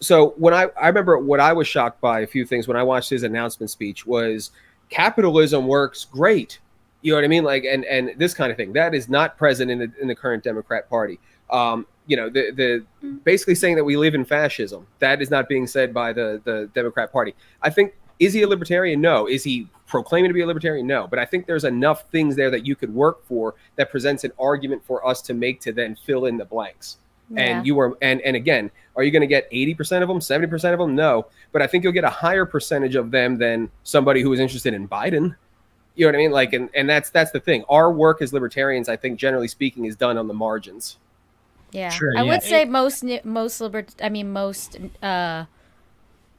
so when I remember what I was shocked by, a few things when I watched his announcement speech, was capitalism works great. You know what I mean? Like, and this kind of thing that is not present in the current Democrat Party. The basically saying that we live in fascism, that is not being said by the Democrat Party. I think, is he a libertarian? No. Is he proclaiming to be a libertarian? No. But I think there's enough things there that you could work for that presents an argument for us to make to then fill in the blanks. Yeah. And again, are you going to get 80% of them, 70% of them? No, but I think you'll get a higher percentage of them than somebody who is interested in Biden. You know what I mean? Like, and that's the thing. Our work as libertarians, I think, generally speaking, is done on the margins. Yeah, sure, I would say most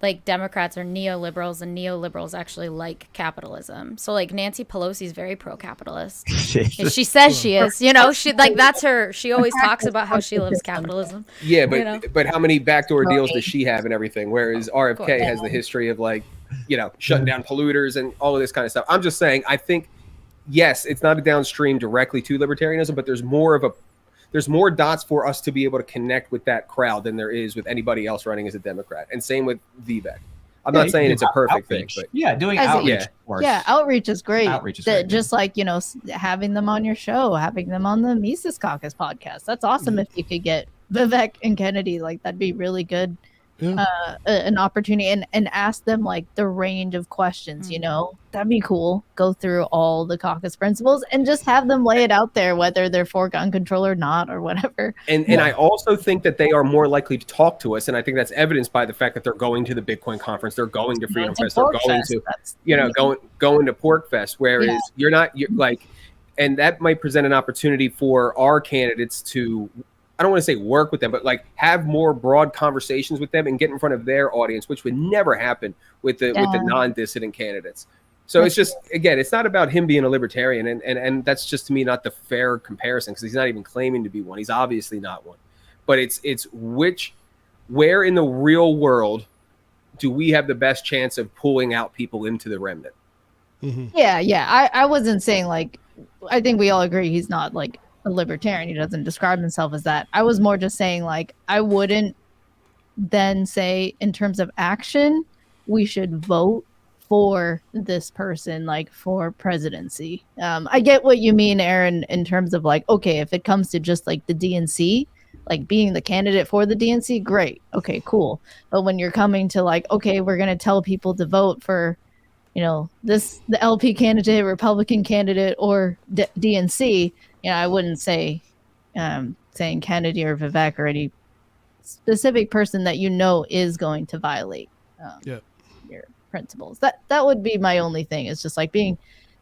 like Democrats are neoliberals, and neoliberals actually like capitalism. So like Nancy Pelosi is very pro-capitalist. She says she is, she like that's her. She always talks about how she loves capitalism. Yeah, but how many backdoor deals does she have and everything? Whereas RFK has the history of like, shutting down polluters and all of this kind of stuff. I'm just saying, I think, yes, it's not a downstream directly to libertarianism, but there's more dots for us to be able to connect with that crowd than there is with anybody else running as a Democrat. And same with Vivek. I'm not saying it's a perfect thing, but doing outreach. Outreach is great. Just like, having them on your show, having them on the Mises Caucus podcast. That's awesome. If you could get Vivek and Kennedy, like that'd be really good. An opportunity and ask them like the range of questions, that'd be cool. Go through all the caucus principles and just have them lay it out there, whether they're for gun control or not or whatever. And I also think that they are more likely to talk to us, and I think that's evidenced by the fact that they're going to the Bitcoin conference, they're going to Freedom Fest, they're going to going to Pork Fest, whereas you're like, and that might present an opportunity for our candidates to, I don't want to say work with them, but like have more broad conversations with them and get in front of their audience, which would never happen with the non-dissident candidates. So it's just, again, it's not about him being a libertarian, and that's just to me not the fair comparison, because he's not even claiming to be one. He's obviously not one. But it's where in the real world do we have the best chance of pulling out people into the remnant? Mm-hmm. Yeah. I wasn't saying like, I think we all agree he's not like a libertarian. He doesn't describe himself as that. I was more just saying like, I wouldn't then say in terms of action, we should vote for this person, like for presidency. I get what you mean, Aaron, in terms of like, okay, if it comes to just like the DNC, like being the candidate for the DNC, great. Okay, cool. But when you're coming to like, okay, we're going to tell people to vote for, the LP candidate, Republican candidate, or DNC, I wouldn't say saying Kennedy or Vivek or any specific person that is going to violate your principles. That would be my only thing. It's just like being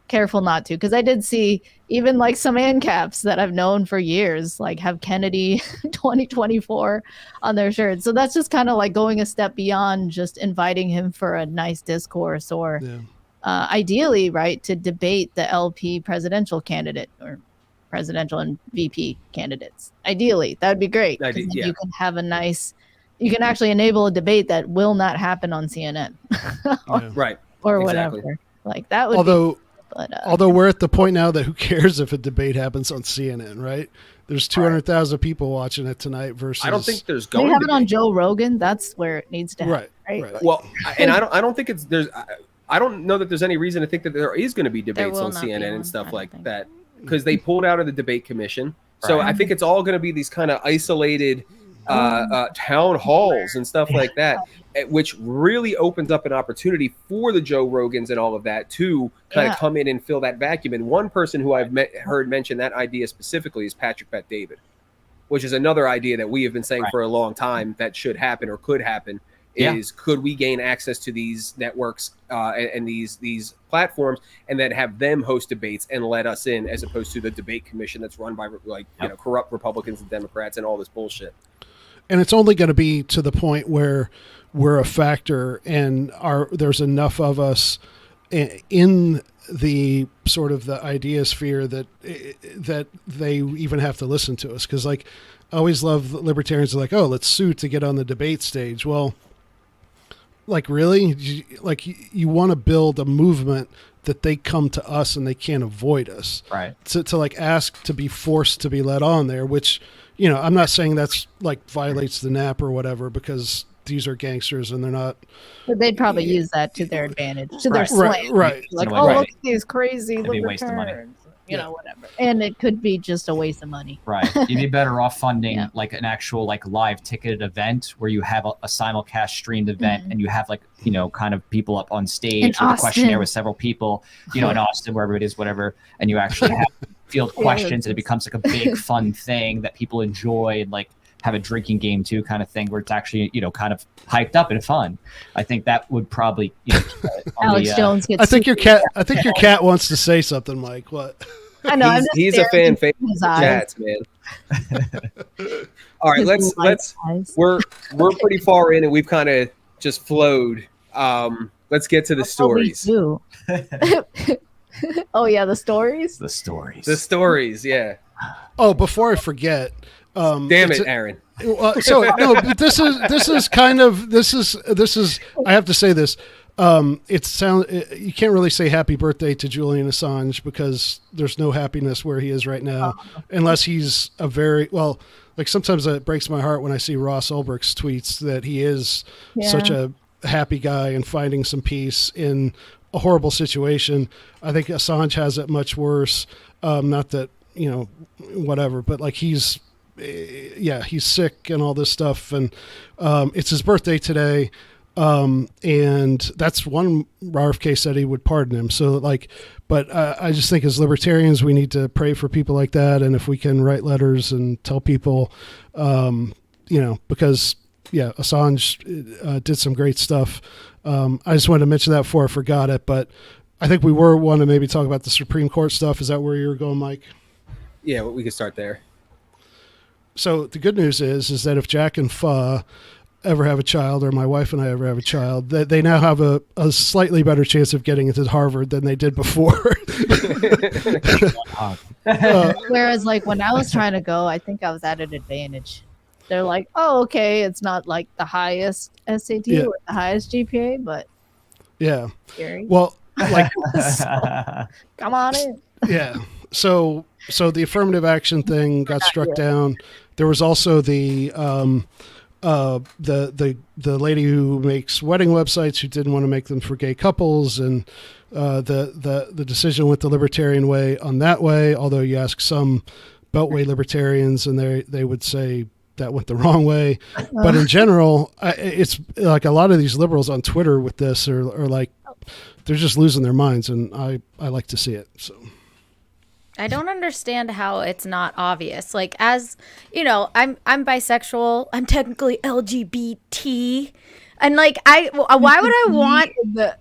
careful not to, because I did see even like some ANCAPs that I've known for years like have Kennedy 2024 on their shirts. So that's just kind of like going a step beyond just inviting him for a nice discourse or ideally, right, to debate the LP presidential candidate or presidential and VP candidates. Ideally, that'd be great. You can have you can actually enable a debate that will not happen on CNN. Right. Or exactly. whatever. Like that would Although we're at the point now that who cares if a debate happens on CNN, right? There's 200,000 people watching it tonight versus. I don't think there's going. They have it on Joe Rogan. That's where it needs to happen, right? Well, and I don't think there's. I don't know that there's any reason to think that there is going to be debates on CNN and stuff like that, because they pulled out of the debate commission. So I think it's all going to be these kind of isolated town halls and stuff like that, which really opens up an opportunity for the Joe Rogans and all of that to kind of come in and fill that vacuum. And one person who I've heard mention that idea specifically is Patrick Bet-David, which is another idea that we have been saying for a long time that should happen or could happen. Could we gain access to these networks and these platforms and then have them host debates and let us in, as opposed to the debate commission that's run by corrupt Republicans and Democrats and all this bullshit. And it's only going to be to the point where we're a factor and there's enough of us in the sort of the idea sphere that they even have to listen to us. Because like I always love libertarians are like, oh, let's sue to get on the debate stage. Well, like really, you want to build a movement that they come to us and they can't avoid us. Right. To like ask to be forced to be let on there, which, I'm not saying that's like violates the NAP or whatever, because these are gangsters and they're not. But they'd probably use that to their advantage, to their slant. Right. Like, look at these crazy libertarians. Whatever. And it could be just a waste of money. Right. You'd be better off funding like an actual like live ticketed event where you have a simulcast streamed event and you have like, kind of people up on stage with a questionnaire with several people, in Austin, wherever it is, whatever. And you actually have field questions and it becomes like a big fun thing that people enjoy and like have a drinking game too kind of thing where it's actually, kind of hyped up and fun. I think that would probably, Alex Jones gets I think your cat wants to say something, Mike. What? I know. He's a fan favorite chats, man. All right, let's we're pretty far in and we've kind of just flowed. Let's get to the stories. Oh yeah, the stories. The stories, yeah. Oh, before I forget. Damn it, Aaron. So no, but this is I have to say this. You can't really say happy birthday to Julian Assange because there's no happiness where he is right now, unless he's like sometimes it breaks my heart when I see Ross Ulbricht's tweets that he is such a happy guy and finding some peace in a horrible situation. I think Assange has it much worse. Not that, whatever, but like he's sick and all this stuff. And it's his birthday today. And that's one RFK said he would pardon him. So but I just think as libertarians, we need to pray for people like that. And if we can write letters and tell people, because Assange did some great stuff. I just wanted to mention that before I forgot it, but I think we want to maybe talk about the Supreme Court stuff. Is that where you were going, Mike? Yeah, we could start there. So the good news is that if Jack and Fa ever have a child, or my wife and I ever have a child, that they now have a slightly better chance of getting into Harvard than they did before. Whereas like when I was trying to go, I think I was at an advantage. They're like, oh, okay, it's not like the highest SAT or the highest GPA, but scary. Well, like, come on in. Yeah. So the affirmative action thing got struck down. There was also the the lady who makes wedding websites who didn't want to make them for gay couples, and the decision went the libertarian way on that way. Although you ask some Beltway libertarians, and they would say that went the wrong way. But in general, it's like a lot of these liberals on Twitter with this are like, they're just losing their minds, and I like to see it. So I don't understand how it's not obvious. Like, as you know, I'm bisexual. I'm technically LGBT, and like why would I want why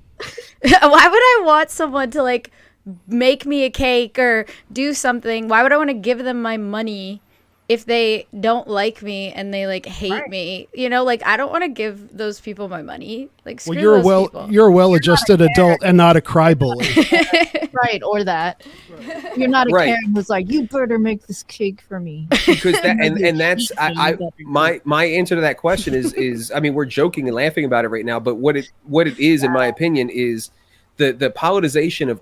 would I want someone to like make me a cake or do something? Why would I want to give them my money if they don't like me and they like hate me? You know, like I don't want to give those people my money. Like, screw those people. You're a well-adjusted adult and not a crybaby. Right, or that. You're not a Karen who's like, you better make this cake for me. Because that and that's my answer to that question is I mean, we're joking and laughing about it right now, but what it is, in my opinion, is the politicization of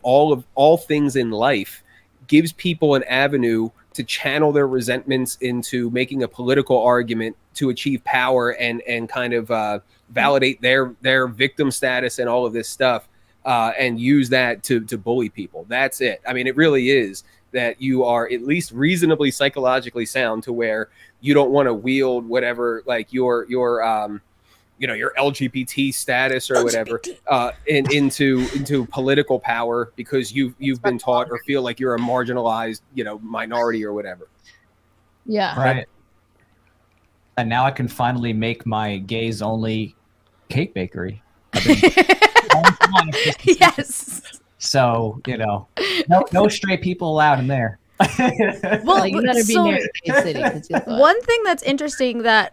all things in life gives people an avenue to channel their resentments into making a political argument to achieve power and kind of validate their victim status and all of this stuff, and use that to bully people. That's it. I mean, it really is that you are at least reasonably psychologically sound to where you don't want to wield whatever, like your LGBT status or whatever, into political power because you've been taught or feel like you're a marginalized, minority or whatever. Yeah. Right. And now I can finally make my gays only cake bakery. Yes. So, no straight people allowed in there. Well, you better be near Gay City. One thing that's interesting that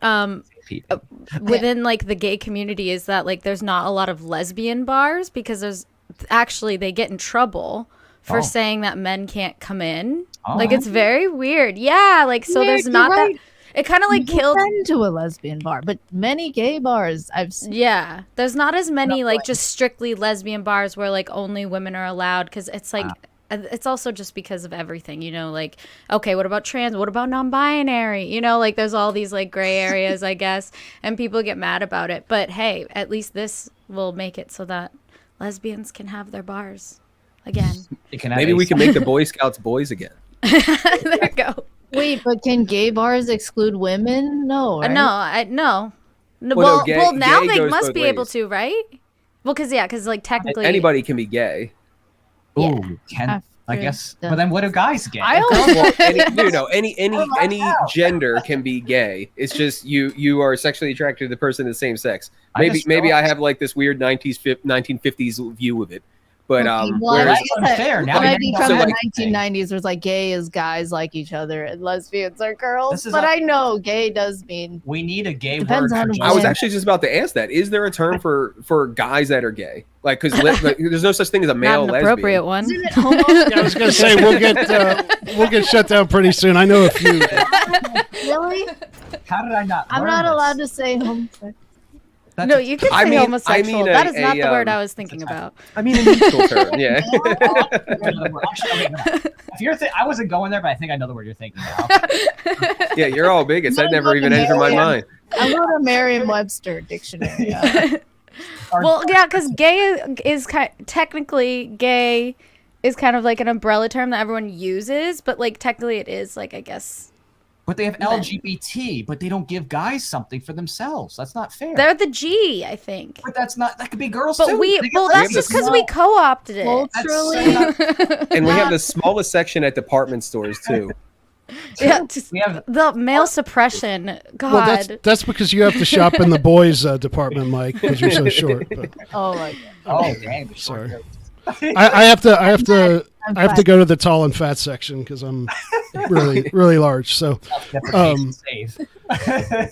within like the gay community is that like there's not a lot of lesbian bars because they get in trouble for saying that men can't come in. Like, it's very weird. Yeah, like, so there's not that. It kind of like killed into a lesbian bar, but many gay bars I've seen. Yeah, there's not as many like just strictly lesbian bars where like only women are allowed, because it's like it's also just because of everything, like, okay, what about trans, what about non-binary, like there's all these like gray areas I guess, and people get mad about it, but hey, at least this will make it so that lesbians can have their bars again. Maybe we can make the Boy Scouts boys again. There we go. Wait, but can gay bars exclude women? No, right? No. Well, Now gay they goes must both be ways. able to, right? Well, because like technically anybody can be gay. Ooh, I guess. But then what do guys get? Any gender can be gay. It's just you are sexually attracted to the person of the same sex. Maybe I have like this weird 1950s view of it. But that's unfair. Now maybe from the 1990s, there's like gay is guys like each other and lesbians are girls. But I know gay does mean we need a gay word. I was actually just about to ask that. Is there a term for guys that are gay? Like, because there's no such thing as a male not an lesbian. Appropriate one. I was going to say we'll get shut down pretty soon. I know a few. Really? How did I not? I'm not allowed to say homosexual. No, you can say homosexual. That is not the word I was thinking about. I mean a neutral term, yeah. I wasn't going there, but I think I know the word you're thinking about. Yeah, you're all bigots. That never even entered my mind. I wrote a Merriam-Webster dictionary. Well, yeah, because gay is technically gay is kind of like an umbrella term that everyone uses, but like technically it is like, I guess. But they have LGBT, but they don't give guys something for themselves. That's not fair. They're the G, I think. But that could be girls but too. That's just because we co-opted it. Culturally. And we have the smallest section at department stores too. Yeah, we have the male suppression. God. Well, that's because you have to shop in the boys department, Mike, because you're so short. But. Oh my God. Oh, dang. Sorry. I have to go to the tall and fat section because I'm really, really large. So,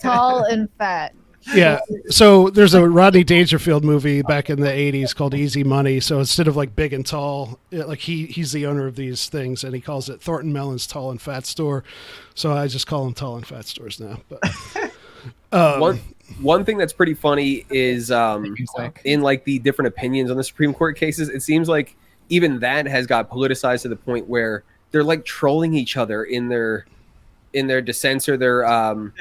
tall and fat. Yeah. So there's a Rodney Dangerfield movie back in the 80s called Easy Money. So instead of like big and tall, like he's the owner of these things, and he calls it Thornton Mellon's Tall and Fat Store. So I just call them tall and fat stores now. But one thing that's pretty funny is in like the different opinions on the Supreme Court cases, it seems like even that has got politicized to the point where they're like trolling each other in their dissents or their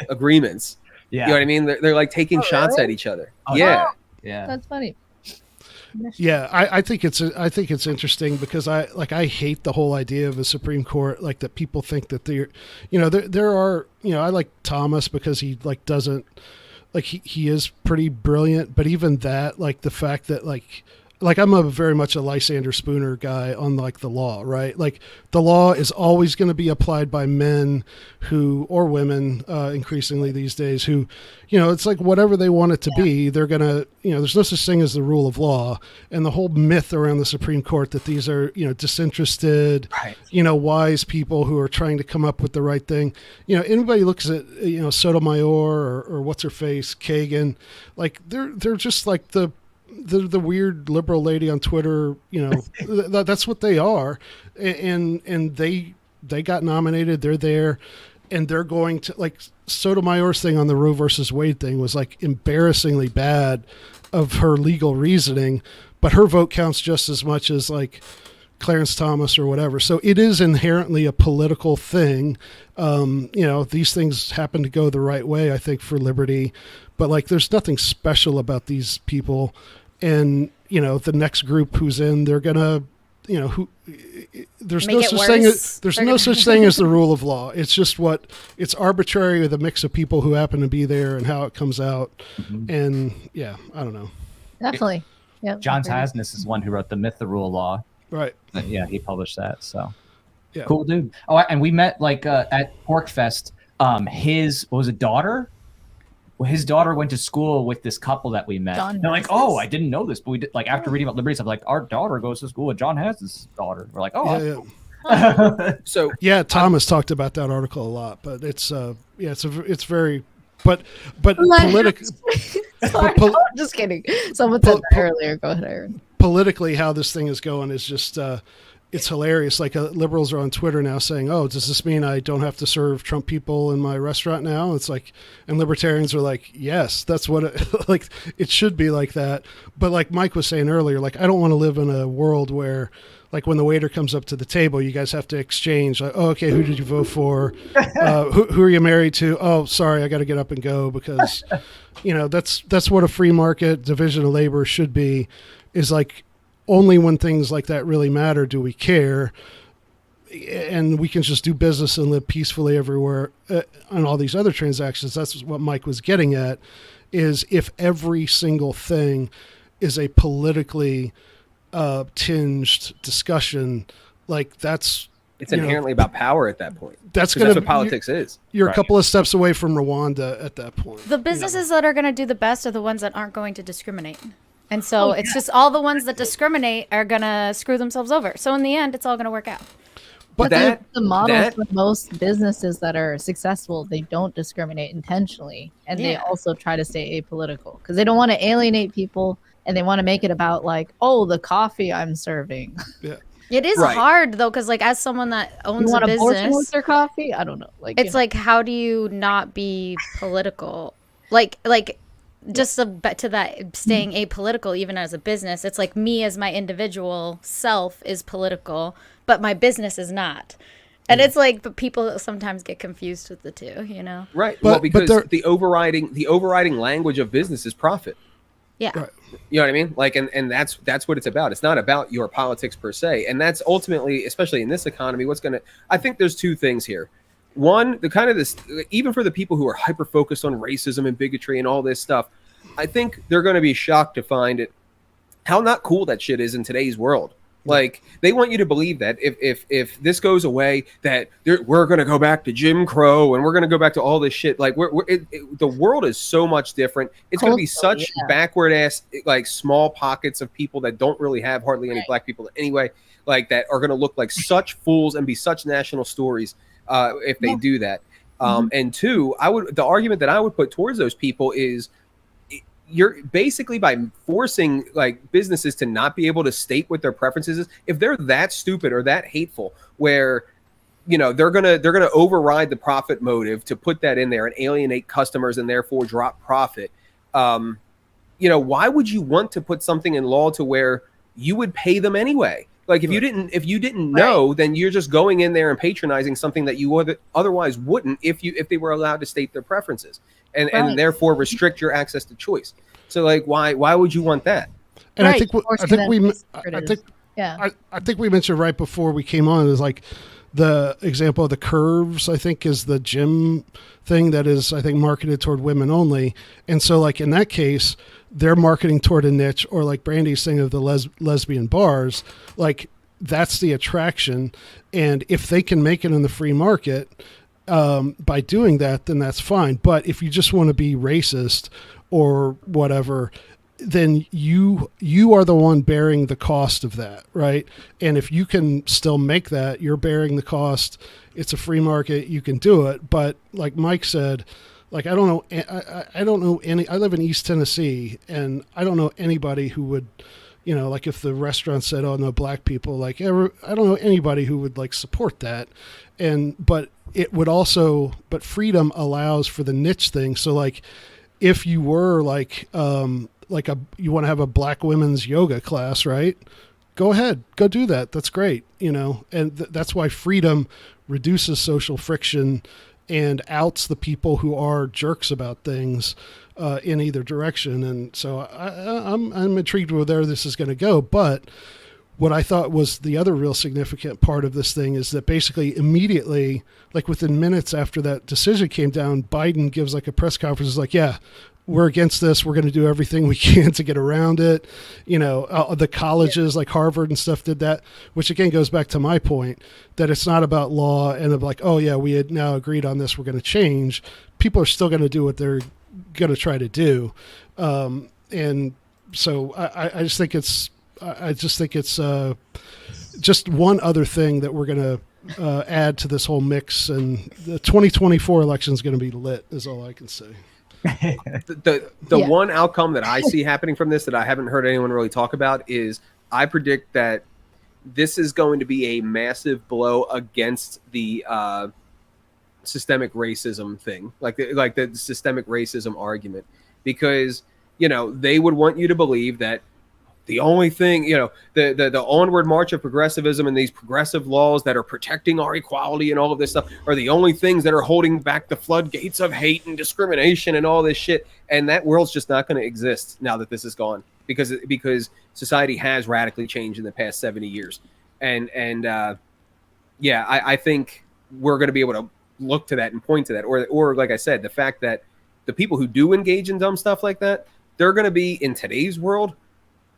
agreements. You know what I mean? They're like taking shots at each other. Yeah. That's funny. Yeah, I think it's interesting because I hate the whole idea of a Supreme Court, like that people think that they're, there are, I like Thomas because he like doesn't, like he is pretty brilliant, but even that, like the fact that like I'm a very much a Lysander Spooner guy on like the law, right? Like the law is always going to be applied by men or women, increasingly these days who, it's like whatever they want it to be, they're going to, there's no such thing as the rule of law. And the whole myth around the Supreme Court that these are, disinterested, wise people who are trying to come up with the right thing. Anybody looks at, Sotomayor or what's her face, Kagan, like they're just like the weird liberal lady on Twitter, that's what they are. And they got nominated. They're there and they're going to, like, Sotomayor's thing on the Roe versus Wade thing was like embarrassingly bad of her legal reasoning, but her vote counts just as much as like Clarence Thomas or whatever. So it is inherently a political thing. These things happen to go the right way, I think, for liberty, but like there's nothing special about these people. And, the next group who's in, they're going to, there's no such thing as the rule of law. It's just it's arbitrary with a mix of people who happen to be there and how it comes out. Mm-hmm. And I don't know. Definitely. Yeah. John Tasnis is one who wrote The Myth, the Rule of Law. Right. Yeah. He published that. So yeah. Cool dude. Oh, and we met like at Pork Fest. His daughter? Well, his daughter went to school with this couple that we met. They're like, oh, I didn't know this, but we did. Like after reading about liberty stuff, like our daughter goes to school with John Hasse's daughter. We're like, oh, So Thomas talked about that article a lot, but it's very, but politically. Just kidding. Someone said that earlier. Go ahead, Aaron. Politically, how this thing is going is just. It's hilarious. Like liberals are on Twitter now saying, "Oh, does this mean I don't have to serve Trump people in my restaurant now?" It's like, and libertarians are like, "Yes, that's what it should be like that." But like Mike was saying earlier, like I don't want to live in a world where, like when the waiter comes up to the table, you guys have to exchange. Like, oh, okay, who did you vote for? Who are you married to? Oh, sorry, I got to get up and go because, that's what a free market division of labor should be. Is like. Only when things like that really matter do we care, and we can just do business and live peacefully everywhere on all these other transactions. That's what Mike was getting at, is if every single thing is a politically tinged discussion, like it's inherently about power at that point. That's what politics is. You're a couple of steps away from Rwanda at that point. The businesses that are going to do the best are the ones that aren't going to discriminate. And so it's just all the ones that discriminate are going to screw themselves over. So in the end, it's all going to work out. But the model for most businesses that are successful, they don't discriminate intentionally. And they also try to stay apolitical because they don't want to alienate people and they want to make it about like, oh, the coffee I'm serving. Yeah. It is hard though, because like as someone that owns a business with their coffee, I don't know. Like it's like, how do you not be political? Like just to that staying apolitical even as a business, it's like me as my individual self is political, but my business is not. And it's like, but people sometimes get confused with the two, Right. Well, because the overriding language of business is profit. Yeah. Right. You know what I mean? Like, and that's what it's about. It's not about your politics per se. And that's ultimately, especially in this economy, I think there's two things here. One, even for the people who are hyper focused on racism and bigotry and all this stuff, I think they're going to be shocked to find how not cool that shit is in today's world. Like they want you to believe that if this goes away, that we're going to go back to Jim Crow and we're going to go back to all this shit. Like the world is so much different. It's going to be such backward ass, like small pockets of people that don't really have hardly any black people anyway, like that are going to look like such fools and be such national stories. If they do that. And two, the argument that I would put towards those people is you're basically by forcing like businesses to not be able to state what their preferences is. If they're that stupid or that hateful where, they're going to override the profit motive to put that in there and alienate customers and therefore drop profit. Why would you want to put something in law to where you would pay them anyway? Like if you didn't know, then you're just going in there and patronizing something that you otherwise wouldn't if they were allowed to state their preferences and therefore restrict your access to choice. So like why would you want that? And I think we mentioned right before we came on is like the example of the curves, I think, is the gym thing that is, I think, marketed toward women only. And so like in that case, they're marketing toward a niche, or like Brandi's thing of the lesbian bars, like that's the attraction. And if they can make it in the free market by doing that, then that's fine. But if you just want to be racist or whatever, then you are the one bearing the cost of that, right? And if you can still make that, you're bearing the cost. It's a free market, you can do it. But like Mike said, like I don't know any. I live in East Tennessee, and I don't know anybody who would, like if the restaurant said, "Oh no, black people," like I don't know anybody who would like support that. But it would also, but freedom allows for the niche thing. So like, if you were you want to have a black women's yoga class, right? Go ahead, go do that. That's great. And that's why freedom reduces social friction and outs the people who are jerks about things in either direction. And so I'm intrigued with where this is going to go. But what I thought was the other real significant part of this thing is that basically immediately, like within minutes after that decision came down, Biden gives like a press conference, like, yeah, we're against this. We're going to do everything we can to get around it. The colleges like Harvard and stuff did that, which again goes back to my point that it's not about law and of like, oh yeah, we had now agreed on this. We're going to change. People are still going to do what they're going to try to do. And so I just think it's just one other thing that we're going to add to this whole mix, and the 2024 election is going to be lit is all I can say. The one outcome that I see happening from this that I haven't heard anyone really talk about is I predict that this is going to be a massive blow against the systemic racism thing, like the systemic racism argument, because they would want you to believe that the only thing, the onward march of progressivism and these progressive laws that are protecting our equality and all of this stuff are the only things that are holding back the floodgates of hate and discrimination and all this shit. And that world's just not going to exist now that this is gone, because society has radically changed in the past 70 years. I think we're going to be able to look to that and point to that. Or like I said, the fact that the people who do engage in dumb stuff like that, they're going to be in today's world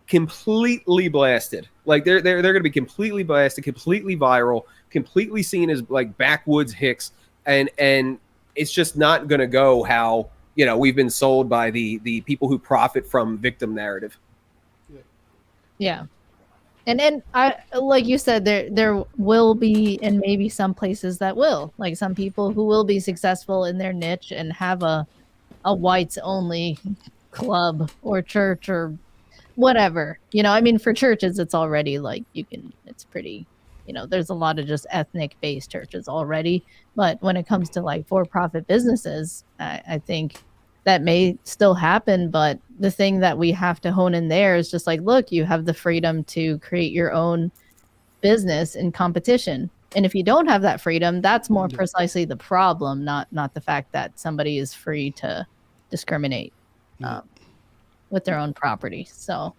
completely blasted. Like they're going to be completely blasted, completely viral, completely seen as like backwoods hicks, and it's just not going to go how we've been sold by the people who profit from victim narrative. Yeah. And I, like you said, there will be, and maybe some places that will, like some people who will be successful in their niche and have a whites only club or church or whatever. For churches, it's already like it's pretty, there's a lot of just ethnic based churches already. But when it comes to like for-profit businesses, I think that may still happen. But the thing that we have to hone in there is just like, look, you have the freedom to create your own business in competition. And if you don't have that freedom, that's more precisely the problem, not the fact that somebody is free to discriminate with their own property. So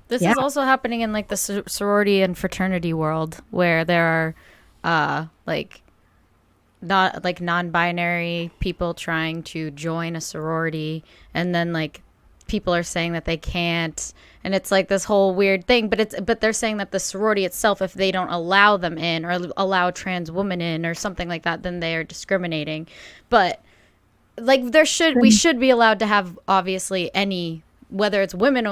this is also happening in like the sorority and fraternity world, where there are not like non-binary people trying to join a sorority, and then like people are saying that they can't, and it's like this whole weird thing. But they're saying that the sorority itself, if they don't allow them in or allow trans women in or something like that, then they are discriminating. But like we should be allowed to have, obviously, any, whether it's women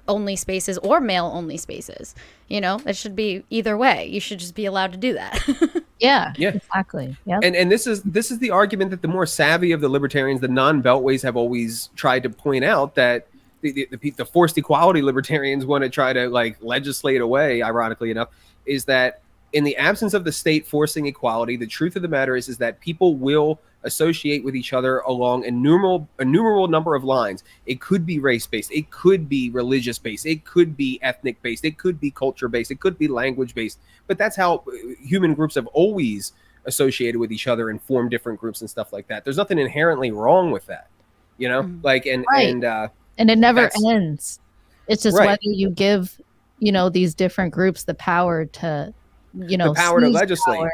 only spaces or male only spaces. It should be either way. You should just be allowed to do that. Yeah, exactly. Yeah. And this is the argument that the more savvy of the libertarians, the non-beltways, have always tried to point out, that the forced equality libertarians want to try to like legislate away, ironically enough, is that In the absence of the state forcing equality, the truth of the matter is that people will associate with each other along innumerable number of lines. It could be race-based, it could be religious-based, it could be ethnic-based, it could be culture-based, it could be language-based. But that's how human groups have always associated with each other and formed different groups and stuff like that. There's nothing inherently wrong with that, you know? Like, and it never ends. It's just whether you give, you know, these different groups the power to, you know, the power to legislate,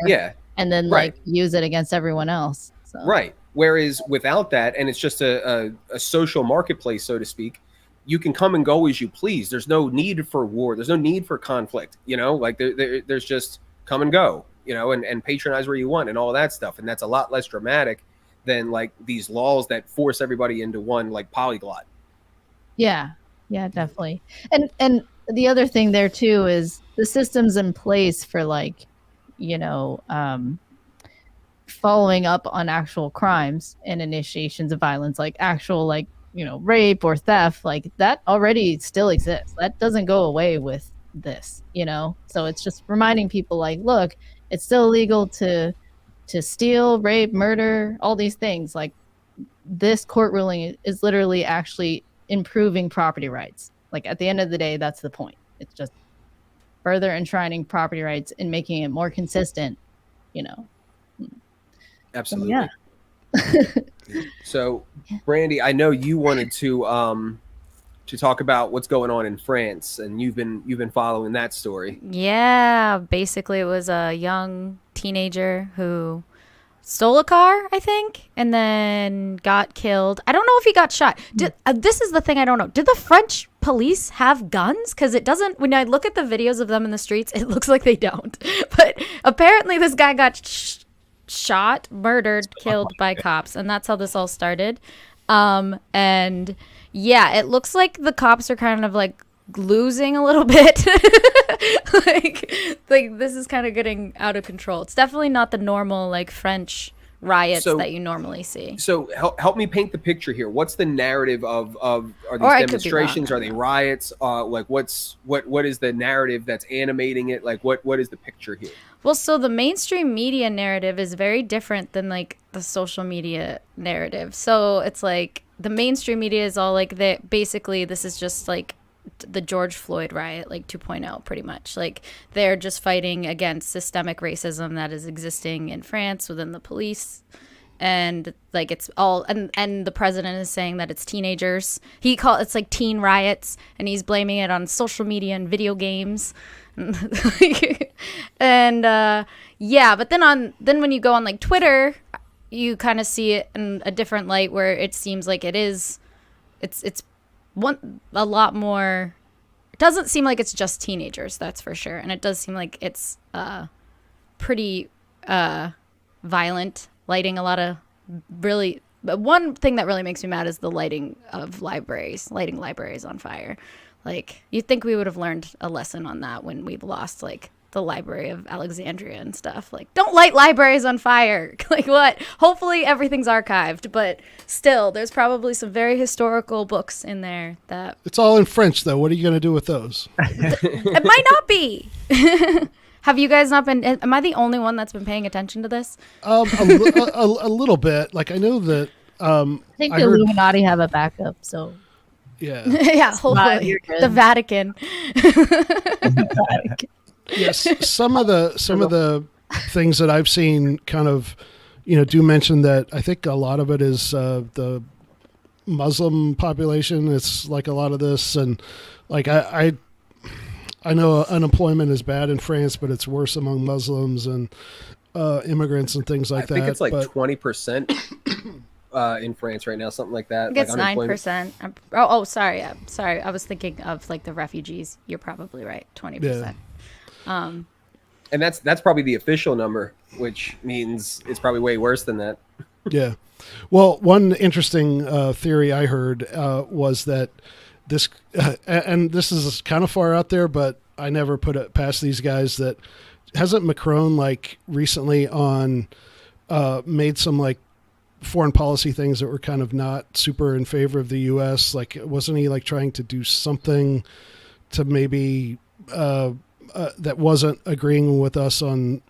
and then like use it against everyone else. So. Right. Whereas without that, and it's just a social marketplace, so to speak, you can come and go as you please. There's no need for war. There's no need for conflict. You know, like there's just come and go, you know, and patronize where you want and all that stuff. And that's a lot less dramatic than like these laws that force everybody into one like polyglot. Yeah. Yeah, definitely. And the other thing there too is the systems in place for like, you know, following up on actual crimes and initiations of violence, like actual, like, you know, rape or theft, like that already still exists. That doesn't go away with this, you know? So it's just reminding people like, look, it's still illegal to steal, rape, murder, all these things. Like this court ruling is literally actually improving property rights. Like at the end of the day, that's the point. It's just further enshrining property rights and making it more consistent, you know? Absolutely. So, so Brandi, I know you wanted to talk about what's going on in France, and you've been following that story. Yeah, basically it was a young teenager who stole a car, I think, and then got killed. I don't know if he got shot. This is the thing I don't know. Did the French police have guns? Because it doesn't, when I look at the videos of them in the streets, it looks like they don't. But apparently this guy got shot, murdered, killed by cops, and that's how this all started. And yeah, it looks like the cops are kind of like losing a little bit. like this is kind of getting out of control. It's definitely not the normal like French riots that you normally see. So help me paint the picture here. What's the narrative of are these demonstrations? Are they riots? Like what is the narrative that's animating it? Like what is the picture here? Well, so the mainstream media narrative is very different than like the social media narrative. So it's like the mainstream media is all like that. Basically, this is just like the George Floyd riot, like 2.0, pretty much. Like they're just fighting against systemic racism that is existing in France within the police. And like it's all and the president is saying that it's teenagers. It's like teen riots, and he's blaming it on social media and video games. And yeah, but then when you go on like Twitter, you kind of see it in a different light, where it seems like it's a lot more. It doesn't seem like it's just teenagers, that's for sure, and it does seem like it's pretty violent, lighting a lot of really. But one thing that really makes me mad is the lighting libraries on fire. Like, you'd think we would have learned a lesson on that when we lost, like, the Library of Alexandria and stuff. Like, don't light libraries on fire. Like, what? Hopefully everything's archived, but still, there's probably some very historical books in there that... It's all in French, though. What are you going to do with those? It might not be. Have you guys not been... Am I the only one that's been paying attention to this? A little bit. Like, I know that... I think the Illuminati have a backup, so... Yeah. Yeah, hopefully. The Vatican. Yes, some of the things that I've seen kind of, you know, do mention that I think a lot of it is the Muslim population. It's like a lot of this, and like I know unemployment is bad in France, but it's worse among Muslims and immigrants and things like that. I think it's like 20%. In France right now, something like that. I think it's 9%. Oh, sorry. Sorry. I was thinking of like the refugees. You're probably right. 20%. Yeah. And that's probably the official number, which means it's probably way worse than that. Yeah. Well, one interesting theory I heard was that this, and this is kind of far out there, but I never put it past these guys, that hasn't Macron like recently made some like foreign policy things that were kind of not super in favor of the U.S. Like, wasn't he like trying to do something to maybe that wasn't agreeing with us on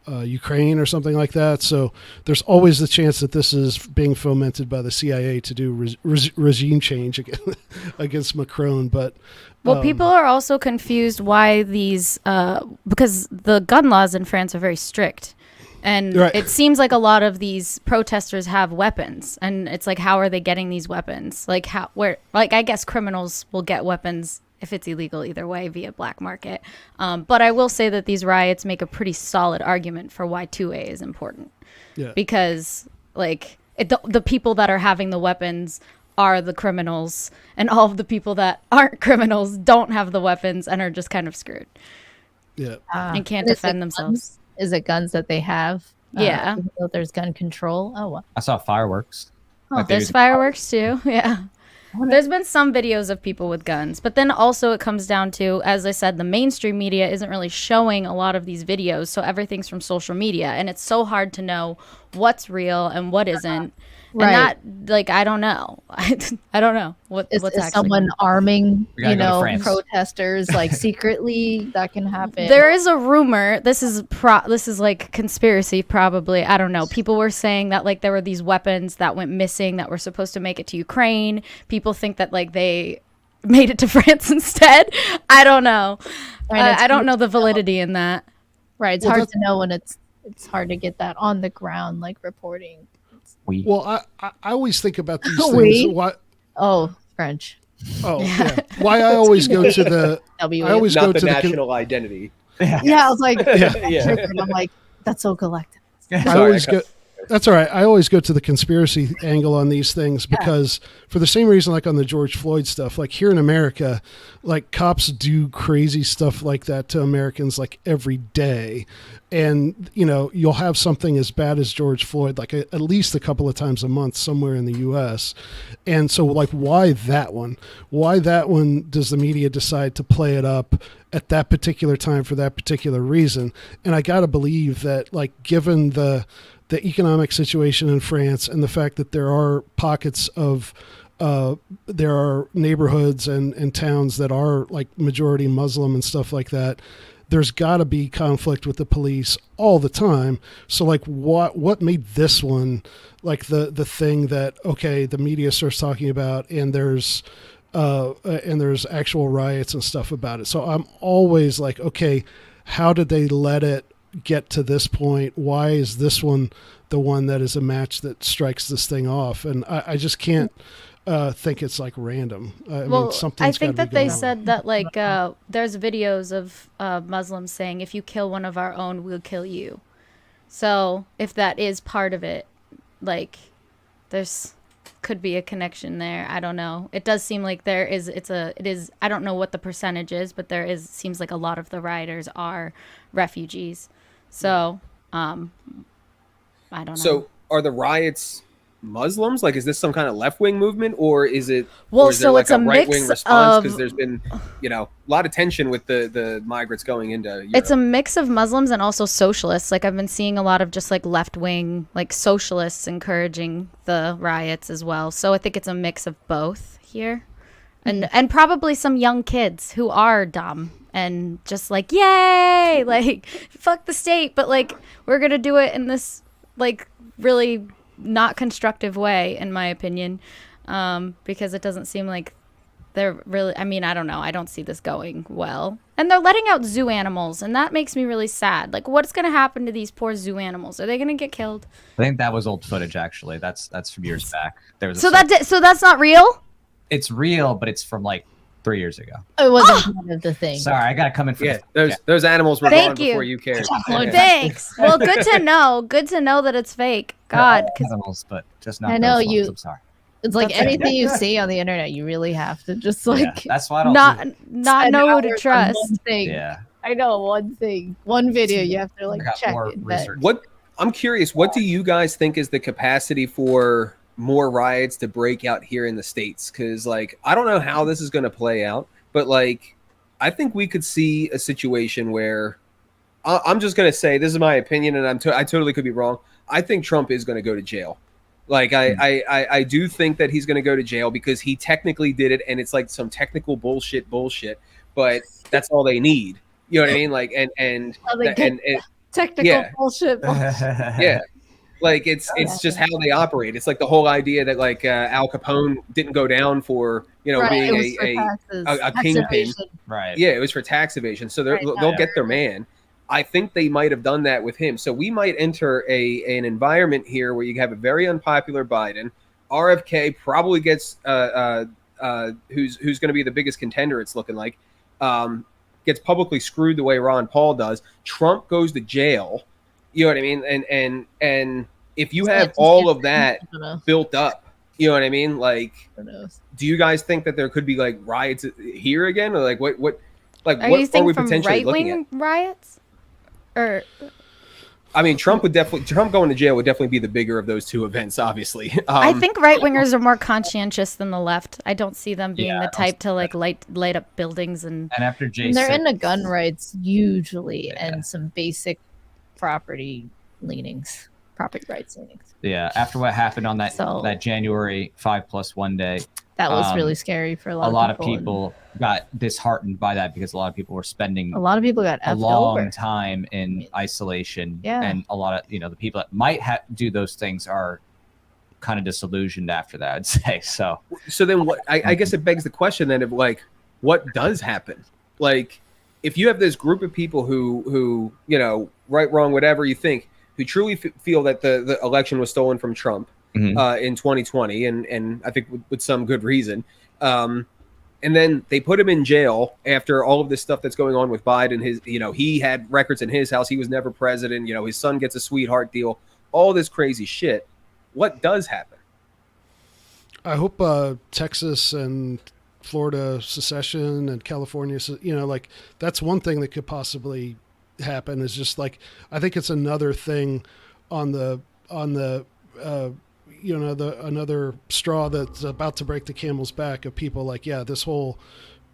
Ukraine or something like that. So there's always the chance that this is being fomented by the CIA to do regime change against Macron. But people are also confused why these because the gun laws in France are very strict. And it seems like a lot of these protesters have weapons, and it's like, how are they getting these weapons? Like I guess criminals will get weapons if it's illegal either way via black market. But I will say that these riots make a pretty solid argument for why 2A is important. Yeah. Because like the people that are having the weapons are the criminals, and all of the people that aren't criminals don't have the weapons and are just kind of screwed. Yeah. And can't defend themselves. Is it guns that they have? Yeah. Even though there's gun control. Oh, well. I saw fireworks. Oh, there's fireworks too. Yeah. There's been some videos of people with guns, but then also it comes down to, as I said, the mainstream media isn't really showing a lot of these videos. So everything's from social media, and it's so hard to know what's real and what isn't. Right. And that, like, I don't know. I don't know what's actually someone arming, protesters like secretly. That can happen. There is a rumor. This is like conspiracy, probably. I don't know. People were saying that like there were these weapons that went missing that were supposed to make it to Ukraine. People think that like they made it to France instead. I don't know. I don't know the validity in that. Right. It's hard to know when it's hard to get that on the ground, like reporting. Well, I always think about these things. Why? Oh, French. Oh, yeah. Why I always go to the. I always not go the to national identity. Yeah, I was like, yeah. I'm like, that's so collective. I always go. That's all right. I always go to the conspiracy angle on these things because for the same reason, like on the George Floyd stuff, like here in America, like cops do crazy stuff like that to Americans like every day. And, you'll have something as bad as George Floyd, like at least a couple of times a month somewhere in the U.S. And so like, why that one? Why that one does the media decide to play it up at that particular time for that particular reason? And I got to believe that like, given the economic situation in France and the fact that there are pockets of there are neighborhoods and towns that are like majority Muslim and stuff like that, there's got to be conflict with the police all the time. So like what made this one like the thing that, okay, the media starts talking about and there's actual riots and stuff about it. So I'm always like, okay, how did they let it get to this point? Why is this one the one that is a match that strikes this thing off? And I just can't think it's like random. I think that they said that like there's videos of Muslims saying, if you kill one of our own, we'll kill you. So if that is part of it, like there's could be a connection there. I don't know. It does seem like there is. It is. I don't know what the percentage is, but there is. Seems like a lot of the rioters are refugees. So, I don't know. So, are the riots Muslims? Like, is this some kind of left-wing movement, or is it? Well, or is there so like it's a right-wing mix response because of. there's been, a lot of tension with the migrants going into Europe. It's a mix of Muslims and also socialists. Like I've been seeing a lot of just like left-wing, like socialists encouraging the riots as well. So I think it's a mix of both here, and probably some young kids who are dumb and just like, yay, like fuck the state, but like we're gonna do it in this like really not constructive way, in my opinion, because it doesn't seem like they're really, I don't know, I don't see this going well. And they're letting out zoo animals, and that makes me really sad. Like, what's going to happen to these poor zoo animals? Are they going to get killed? I think that was old footage, actually. That's from years back. There was so that's not real? It's real, but it's from like 3 years ago. It wasn't part of the thing. Sorry, I gotta come in for those animals were gone before you cared. Thanks. Well, good to know. Good to know that it's fake. God, animals, but just not. I know those ones. you. I'm sorry. It's like anything you see on the internet, you really have to just like. That's why I don't not know who to trust. One thing. Yeah. I know one thing, one video. You have to like check it. What I'm curious, what do you guys think is the capacity for more riots to break out here in the States? Because like I don't know how this is going to play out, but like I think we could see a situation where I'm just going to say this is my opinion, and I totally could be wrong. I think Trump is going to go to jail. Like I do think that he's going to go to jail because he technically did it, and it's like some technical bullshit, but that's all they need. You know what I mean? Like, and technical bullshit. yeah. Like it's just how they operate. It's like the whole idea that like Al Capone didn't go down for being a kingpin. Right. Yeah, it was for tax evasion. So they'll get their man. I think they might have done that with him. So we might enter an environment here where you have a very unpopular Biden. RFK probably gets who's going to be the biggest contender. It's looking like gets publicly screwed the way Ron Paul does. Trump goes to jail. You know what I mean? And if you have all of that built up, you know what I mean? Like, do you guys think that there could be like riots here again, or like what are you thinking from right-wing riots? Or I mean, Trump going to jail would definitely be the bigger of those two events, obviously. I think right-wingers are more conscientious than the left. I don't see them being the type to like light up buildings and after Jason, they're into gun rights usually and some basic property rights leanings. Yeah, after what happened on that January 5+1 day, that was really scary for a lot of people got disheartened by that because a lot of people were spending a long time in isolation, and a lot of the people that might do those things are kind of disillusioned after that, I'd say. So then what? I guess it begs the question then of like, what does happen? Like, if you have this group of people who right, wrong, whatever you think, who truly feel that the election was stolen from Trump in 2020, and I think with some good reason, and then they put him in jail after all of this stuff that's going on with Biden. He had records in his house. He was never president. His son gets a sweetheart deal. All this crazy shit. What does happen? I hope Texas and Florida secession and California, like that's one thing that could possibly happen. Is just like, I think it's another thing on the another straw that's about to break the camel's back of people like, this whole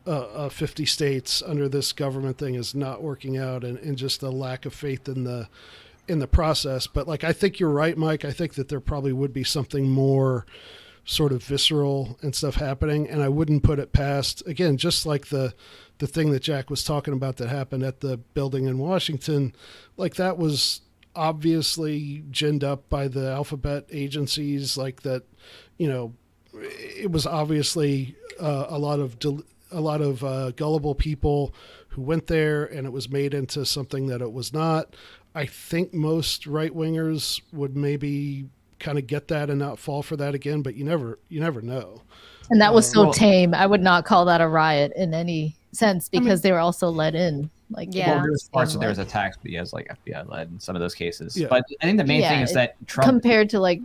50 states under this government thing is not working out, and just a lack of faith in the process. But like, I think you're right, Mike. I think that there probably would be something more sort of visceral and stuff happening, and I wouldn't put it past, again, just like the thing that Jack was talking about that happened at the building in Washington, like that was obviously ginned up by the alphabet agencies, like that, it was obviously a lot of gullible people who went there, and it was made into something that it was not. I think most right-wingers would maybe kind of get that and not fall for that again, but you never know. And that was tame. I would not call that a riot in any sense, because they were also let in. Like, there was attacks, but like FBI led in some of those cases. But I think the main thing is that Trump, compared to like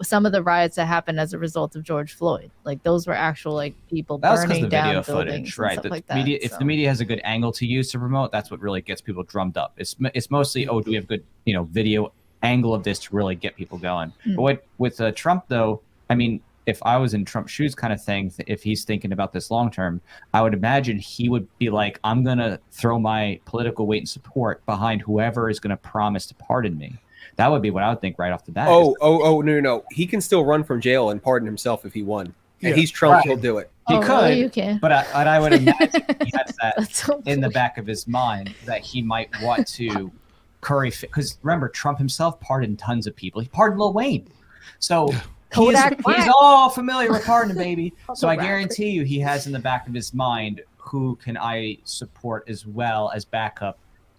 some of the riots that happened as a result of George Floyd, like those were actual like people burning down video footage, right? The like media, if the media has a good angle to use to promote, that's what really gets people drummed up. It's mostly, do we have good video angle of this to really get people going? But with Trump though, I mean, if I was in Trump's shoes kind of thing, if he's thinking about this long term, I would imagine he would be like, I'm going to throw my political weight and support behind whoever is going to promise to pardon me. That would be what I would think right off the bat. No. He can still run from jail and pardon himself if he won. And he's Trump, he'll do it. He could, really? You can. But I would imagine he has that so in the back of his mind that he might want to curry, because remember, Trump himself pardoned tons of people. He pardoned Lil Wayne. So he's all familiar with pardoning, baby. So I guarantee you he has in the back of his mind, who can I support as well as backup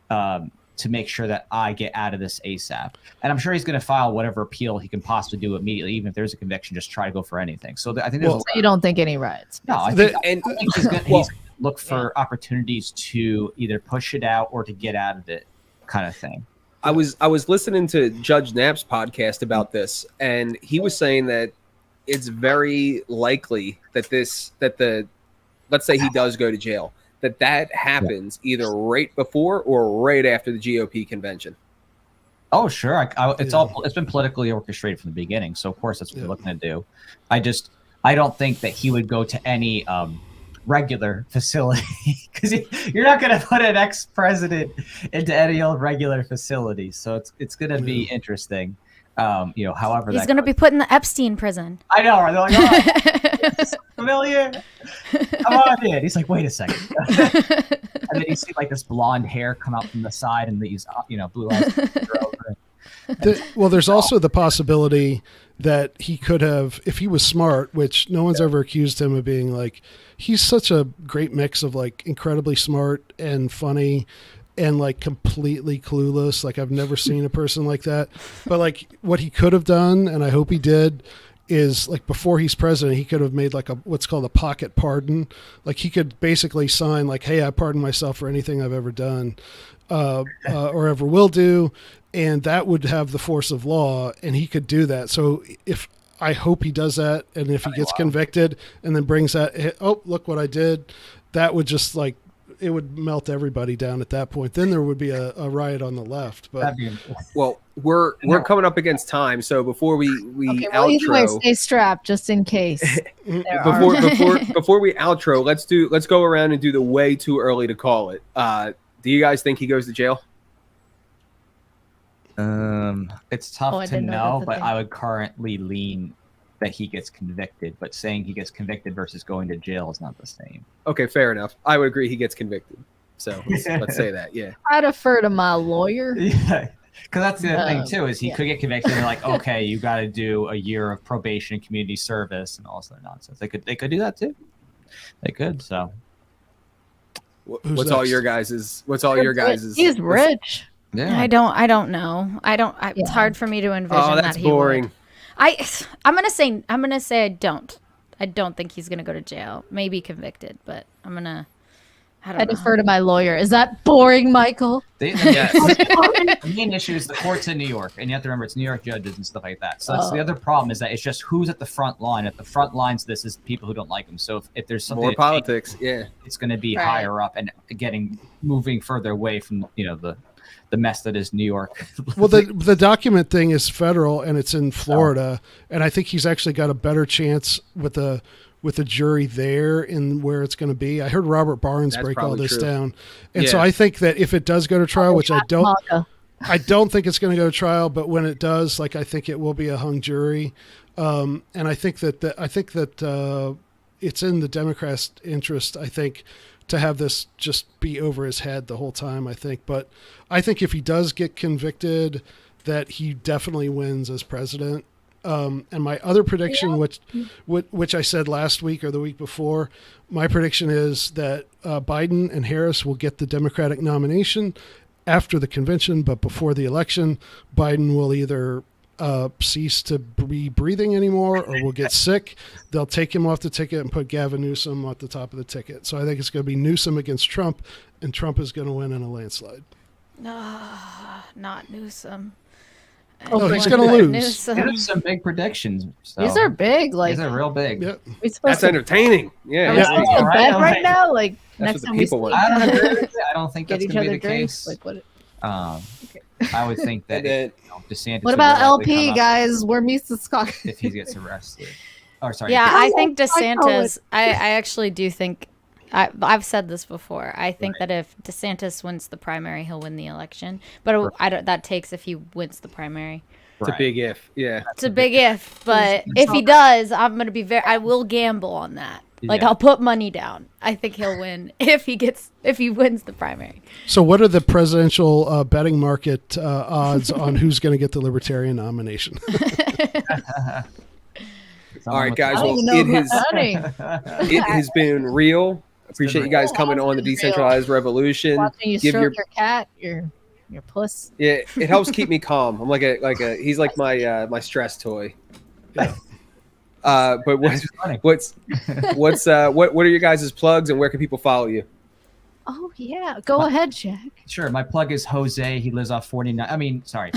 to make sure that I get out of this ASAP. And I'm sure he's going to file whatever appeal he can possibly do immediately, even if there's a conviction, just try to go for anything. So I think there's you don't think any riots? No, I think he's going to look for opportunities to either push it out or to get out of it, kind of thing. I was listening to Judge Knapp's podcast about this, and he was saying that it's very likely that let's say he does go to jail, that happens either right before or right after the GOP convention. Oh, sure. It's been politically orchestrated from the beginning, so of course that's what we're looking to do. I don't think that he would go to any regular facility, because you're not going to put an ex-president into any old regular facility. So it's going to be interesting. However, he's going to be put in the Epstein prison. I know. Right? They're like, Familiar. Come on in. He's like, wait a second. And then you see like this blonde hair come out from the side and these, blue eyes. Well, there's also the possibility that he could have, if he was smart, which no one's ever accused him of being like, he's such a great mix of like incredibly smart and funny and like completely clueless. Like I've never seen a person like that. But like what he could have done, and I hope he did, is like before he's president, he could have made like what's called a pocket pardon. Like he could basically sign like, hey, I pardon myself for anything I've ever done or ever will do. And that would have the force of law, and he could do that. So I hope he does that. And if he gets convicted and then brings that, oh, look what I did, that would just like, it would melt everybody down at that point. Then there would be a riot on the left. But well, we're coming up against time, so before we okay, well, either way, stay strapped just in case. before we outro, let's go around and do the way too early to call it. Do you guys think he goes to jail? It's tough to know, but I would currently lean that he gets convicted, but saying he gets convicted versus going to jail is not the same. Okay, fair enough. I would agree he gets convicted. So let's say that, yeah. I defer to my lawyer. Yeah, because that's the other thing too, is he could get convicted and they're like, okay, you got to do a year of probation and community service and all this other nonsense. They could do that too. They could, so. What's all your guys's? He's rich. Yeah. I don't know. It's hard for me to envision that he boring. would. I'm gonna say I don't. I don't think he's gonna go to jail. Maybe convicted, but I don't know. Defer to my lawyer. Is that boring, Michael? The main issue is the courts in New York, and you have to remember it's New York judges and stuff like that. So that's the other problem, is that it's just who's at the front line. At the front lines, this is people who don't like him. So if there's something more politics, it's going to be higher up and moving further away from the mess that is New York. Well, the document thing is federal and it's in Florida, and I think he's actually got a better chance with the jury there in where it's going to be. I heard Robert Barnes break all this down, and so I think that if it does go to trial, which I don't think it's going to go to trial, but when it does, like I think it will be a hung jury, and I think that it's in the Democrats' interest, I think, to have this just be over his head the whole time, I think. But I think if he does get convicted, that he definitely wins as president. And my other prediction, which I said last week or the week before, my prediction is that Biden and Harris will get the Democratic nomination after the convention, but before the election, Biden will either cease to be breathing anymore or will get sick. They'll take him off the ticket and put Gavin Newsom at the top of the ticket. So I think it's going to be Newsom against Trump, and Trump is going to win in a landslide. Not Newsom. Oh, he's going to lose. There's some big predictions. So. These are big. These are real big. Yep. That's entertaining. Yeah. Are we supposed to bet right now? Like next time we I don't think that's going to be the case. Like what? I would think that DeSantis. What about LP, guys? We're Mises Caucus. If he gets arrested. Oh, sorry. Yeah, I think DeSantis. I actually do think. I've said this before. I think that if DeSantis wins the primary, he'll win the election. But that takes if he wins the primary. It's a big if. Yeah. It's a big if. But if he does, I'm going to be I will gamble on that. Like I'll put money down. I think he'll win if he wins the primary. So what are the presidential betting market odds on who's going to get the Libertarian nomination? All right, guys. Well, it has been real. Appreciate you guys coming on the Decentralized Revolution. Watching you stroke your cat, your puss. Yeah, it helps keep me calm. I'm like a he's like my stress toy. Yeah. But what are your guys' plugs and where can people follow you? Oh yeah, go ahead, Jack. Sure, my plug is Jose. He lives off 49. I mean, sorry.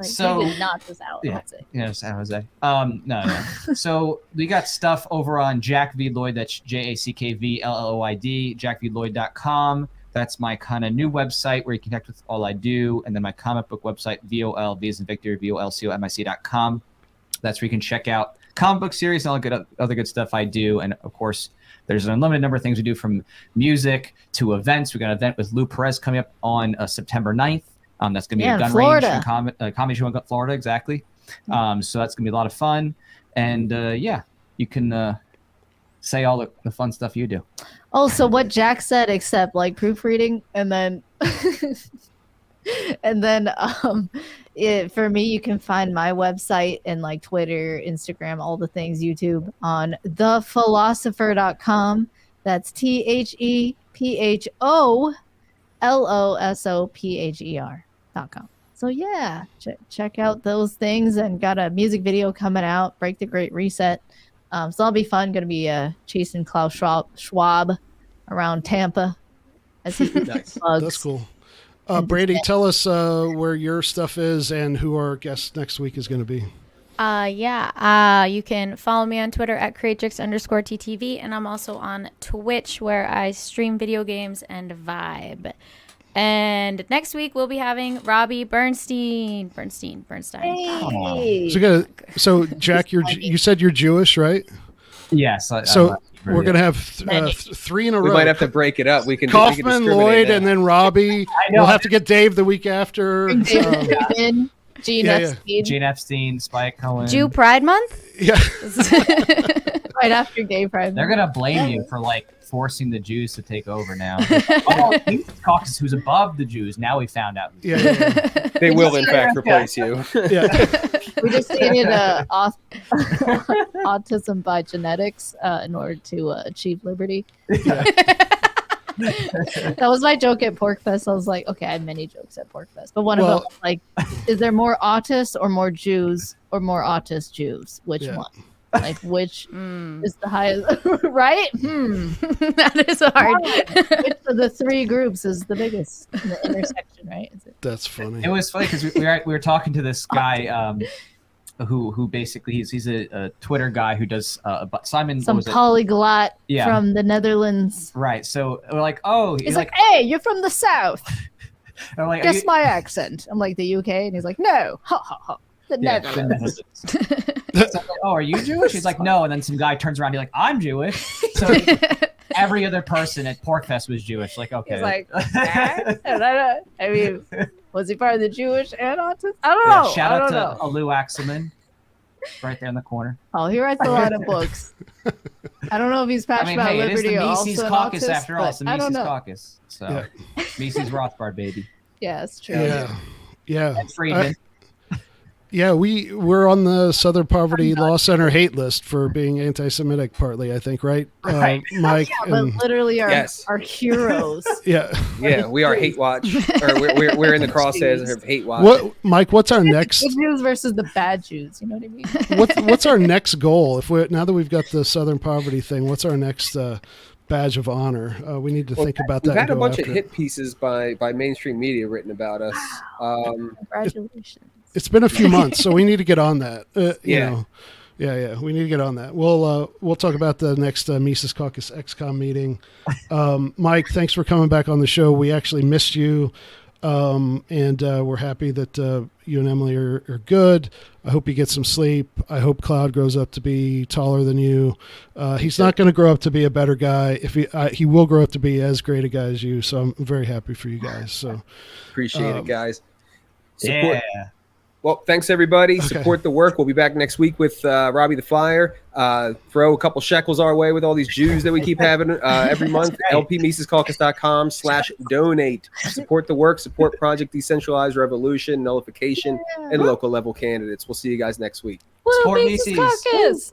So knock this out. Yeah, San Jose. No. So we got stuff over on Jack V Lloyd. That's JACKVLLOYD. JackVLloyd.com. That's my kind of new website where you connect with all I do, and then my comic book website, VOL, V as in Victor, VOLCOMIC.com. That's where you can check out comic book series and all the other good stuff I do, and of course. There's an unlimited number of things we do, from music to events. We got an event with Lou Perez coming up on September 9th. That's going to be a gun range and comedy show in Florida, exactly. So that's going to be a lot of fun. And yeah, you can say all the fun stuff you do. Oh, so what Jack said, except like proofreading, and then for me, you can find my website and like Twitter, Instagram, all the things, YouTube on thepholosopher.com. That's ThePholosopher.com. So yeah, check out those things, and got a music video coming out, Break the Great Reset. So that'll be fun. Going to be chasing Klaus Schwab around Tampa. As he Nice. That's cool. Brandi, tell us where your stuff is and who our guest next week is going to be. You can follow me on Twitter at creatrix_TTV, and I'm also on Twitch where I stream video games and vibe. And next week we'll be having Robbie Bernstein. Hey. So Jack, you said you're Jewish, right? Yes. We're gonna have 3 in a row. We might have to break it up. We can Kaufman, Lloyd, and then Robbie. We'll have to get Dave the week after. Gene Epstein. Gene Epstein, Spike Cohen. Jew Pride Month? Yeah. Right after Gay Pride. They're gonna blame you for like forcing the Jews to take over now. Mises Caucus, who's above the Jews. Now we found out. Yeah. They will in fact replace you. Yeah. We just needed autism by genetics in order to achieve liberty. Yeah. That was my joke at PorkFest. I was like, okay, I have many jokes at PorkFest, but one of them was like, is there more autists or more Jews or more autist Jews? Which one? Like, which is the highest? Right? That is hard. Which of the 3 groups is the biggest in the intersection? Right? That's funny. It was funny because we were talking to this guy. Who basically he's a Twitter guy who does Simon, some polyglot Yeah. from the Netherlands. Right. So we're like, oh, he's like, hey, you're from the South. I'm like, guess my accent. I'm like, the UK, and he's like, no, ha ha ha, the Netherlands. So I'm like, oh, are you Jewish? He's like, no. And then some guy turns around, he's like, I'm Jewish. So every other person at PorkFest was Jewish. Like, okay. He's like, I mean, was he part of the Jewish and autism? I don't know. Shout out to Alu Axelman, right there in the corner. Oh, he writes a lot of books. I don't know if he's passionate about liberty or also it is the Mises Caucus after all. It's the Mises Caucus. So Mises Rothbard, baby. Yeah, it's true. Yeah. And Friedman. Yeah, we're on the Southern Poverty Law Center hate list for being anti-Semitic, partly, I think, right? Right. Mike. But literally our heroes. Yeah. Yeah, we are hate watch, or we're in the crosshairs of hate watch. Mike? What's our next? Good Jews versus the bad Jews. You know what I mean? What's our next goal? Now that we've got the Southern Poverty thing, what's our next badge of honor? We need to think about that. We've had a bunch of hit pieces by mainstream media written about us. Congratulations. It's been a few months, so we need to get on that. Yeah, we need to get on that. We'll talk about the next Mises Caucus XCOM meeting. Mike, thanks for coming back on the show. We actually missed you, and we're happy that you and Emily are good. I hope you get some sleep. I hope Cloud grows up to be taller than you. He's not going to grow up to be a better guy. If he will grow up to be as great a guy as you. So I'm very happy for you guys. So appreciate it, guys. Yeah. Well, thanks everybody. Okay. Support the work. We'll be back next week with Robbie the Flyer. Throw a couple shekels our way with all these Jews that we keep having every month. LPMisesCaucus.com/donate. Support the work. Support Project Decentralized Revolution, nullification, and local level candidates. We'll see you guys next week. Support Mises.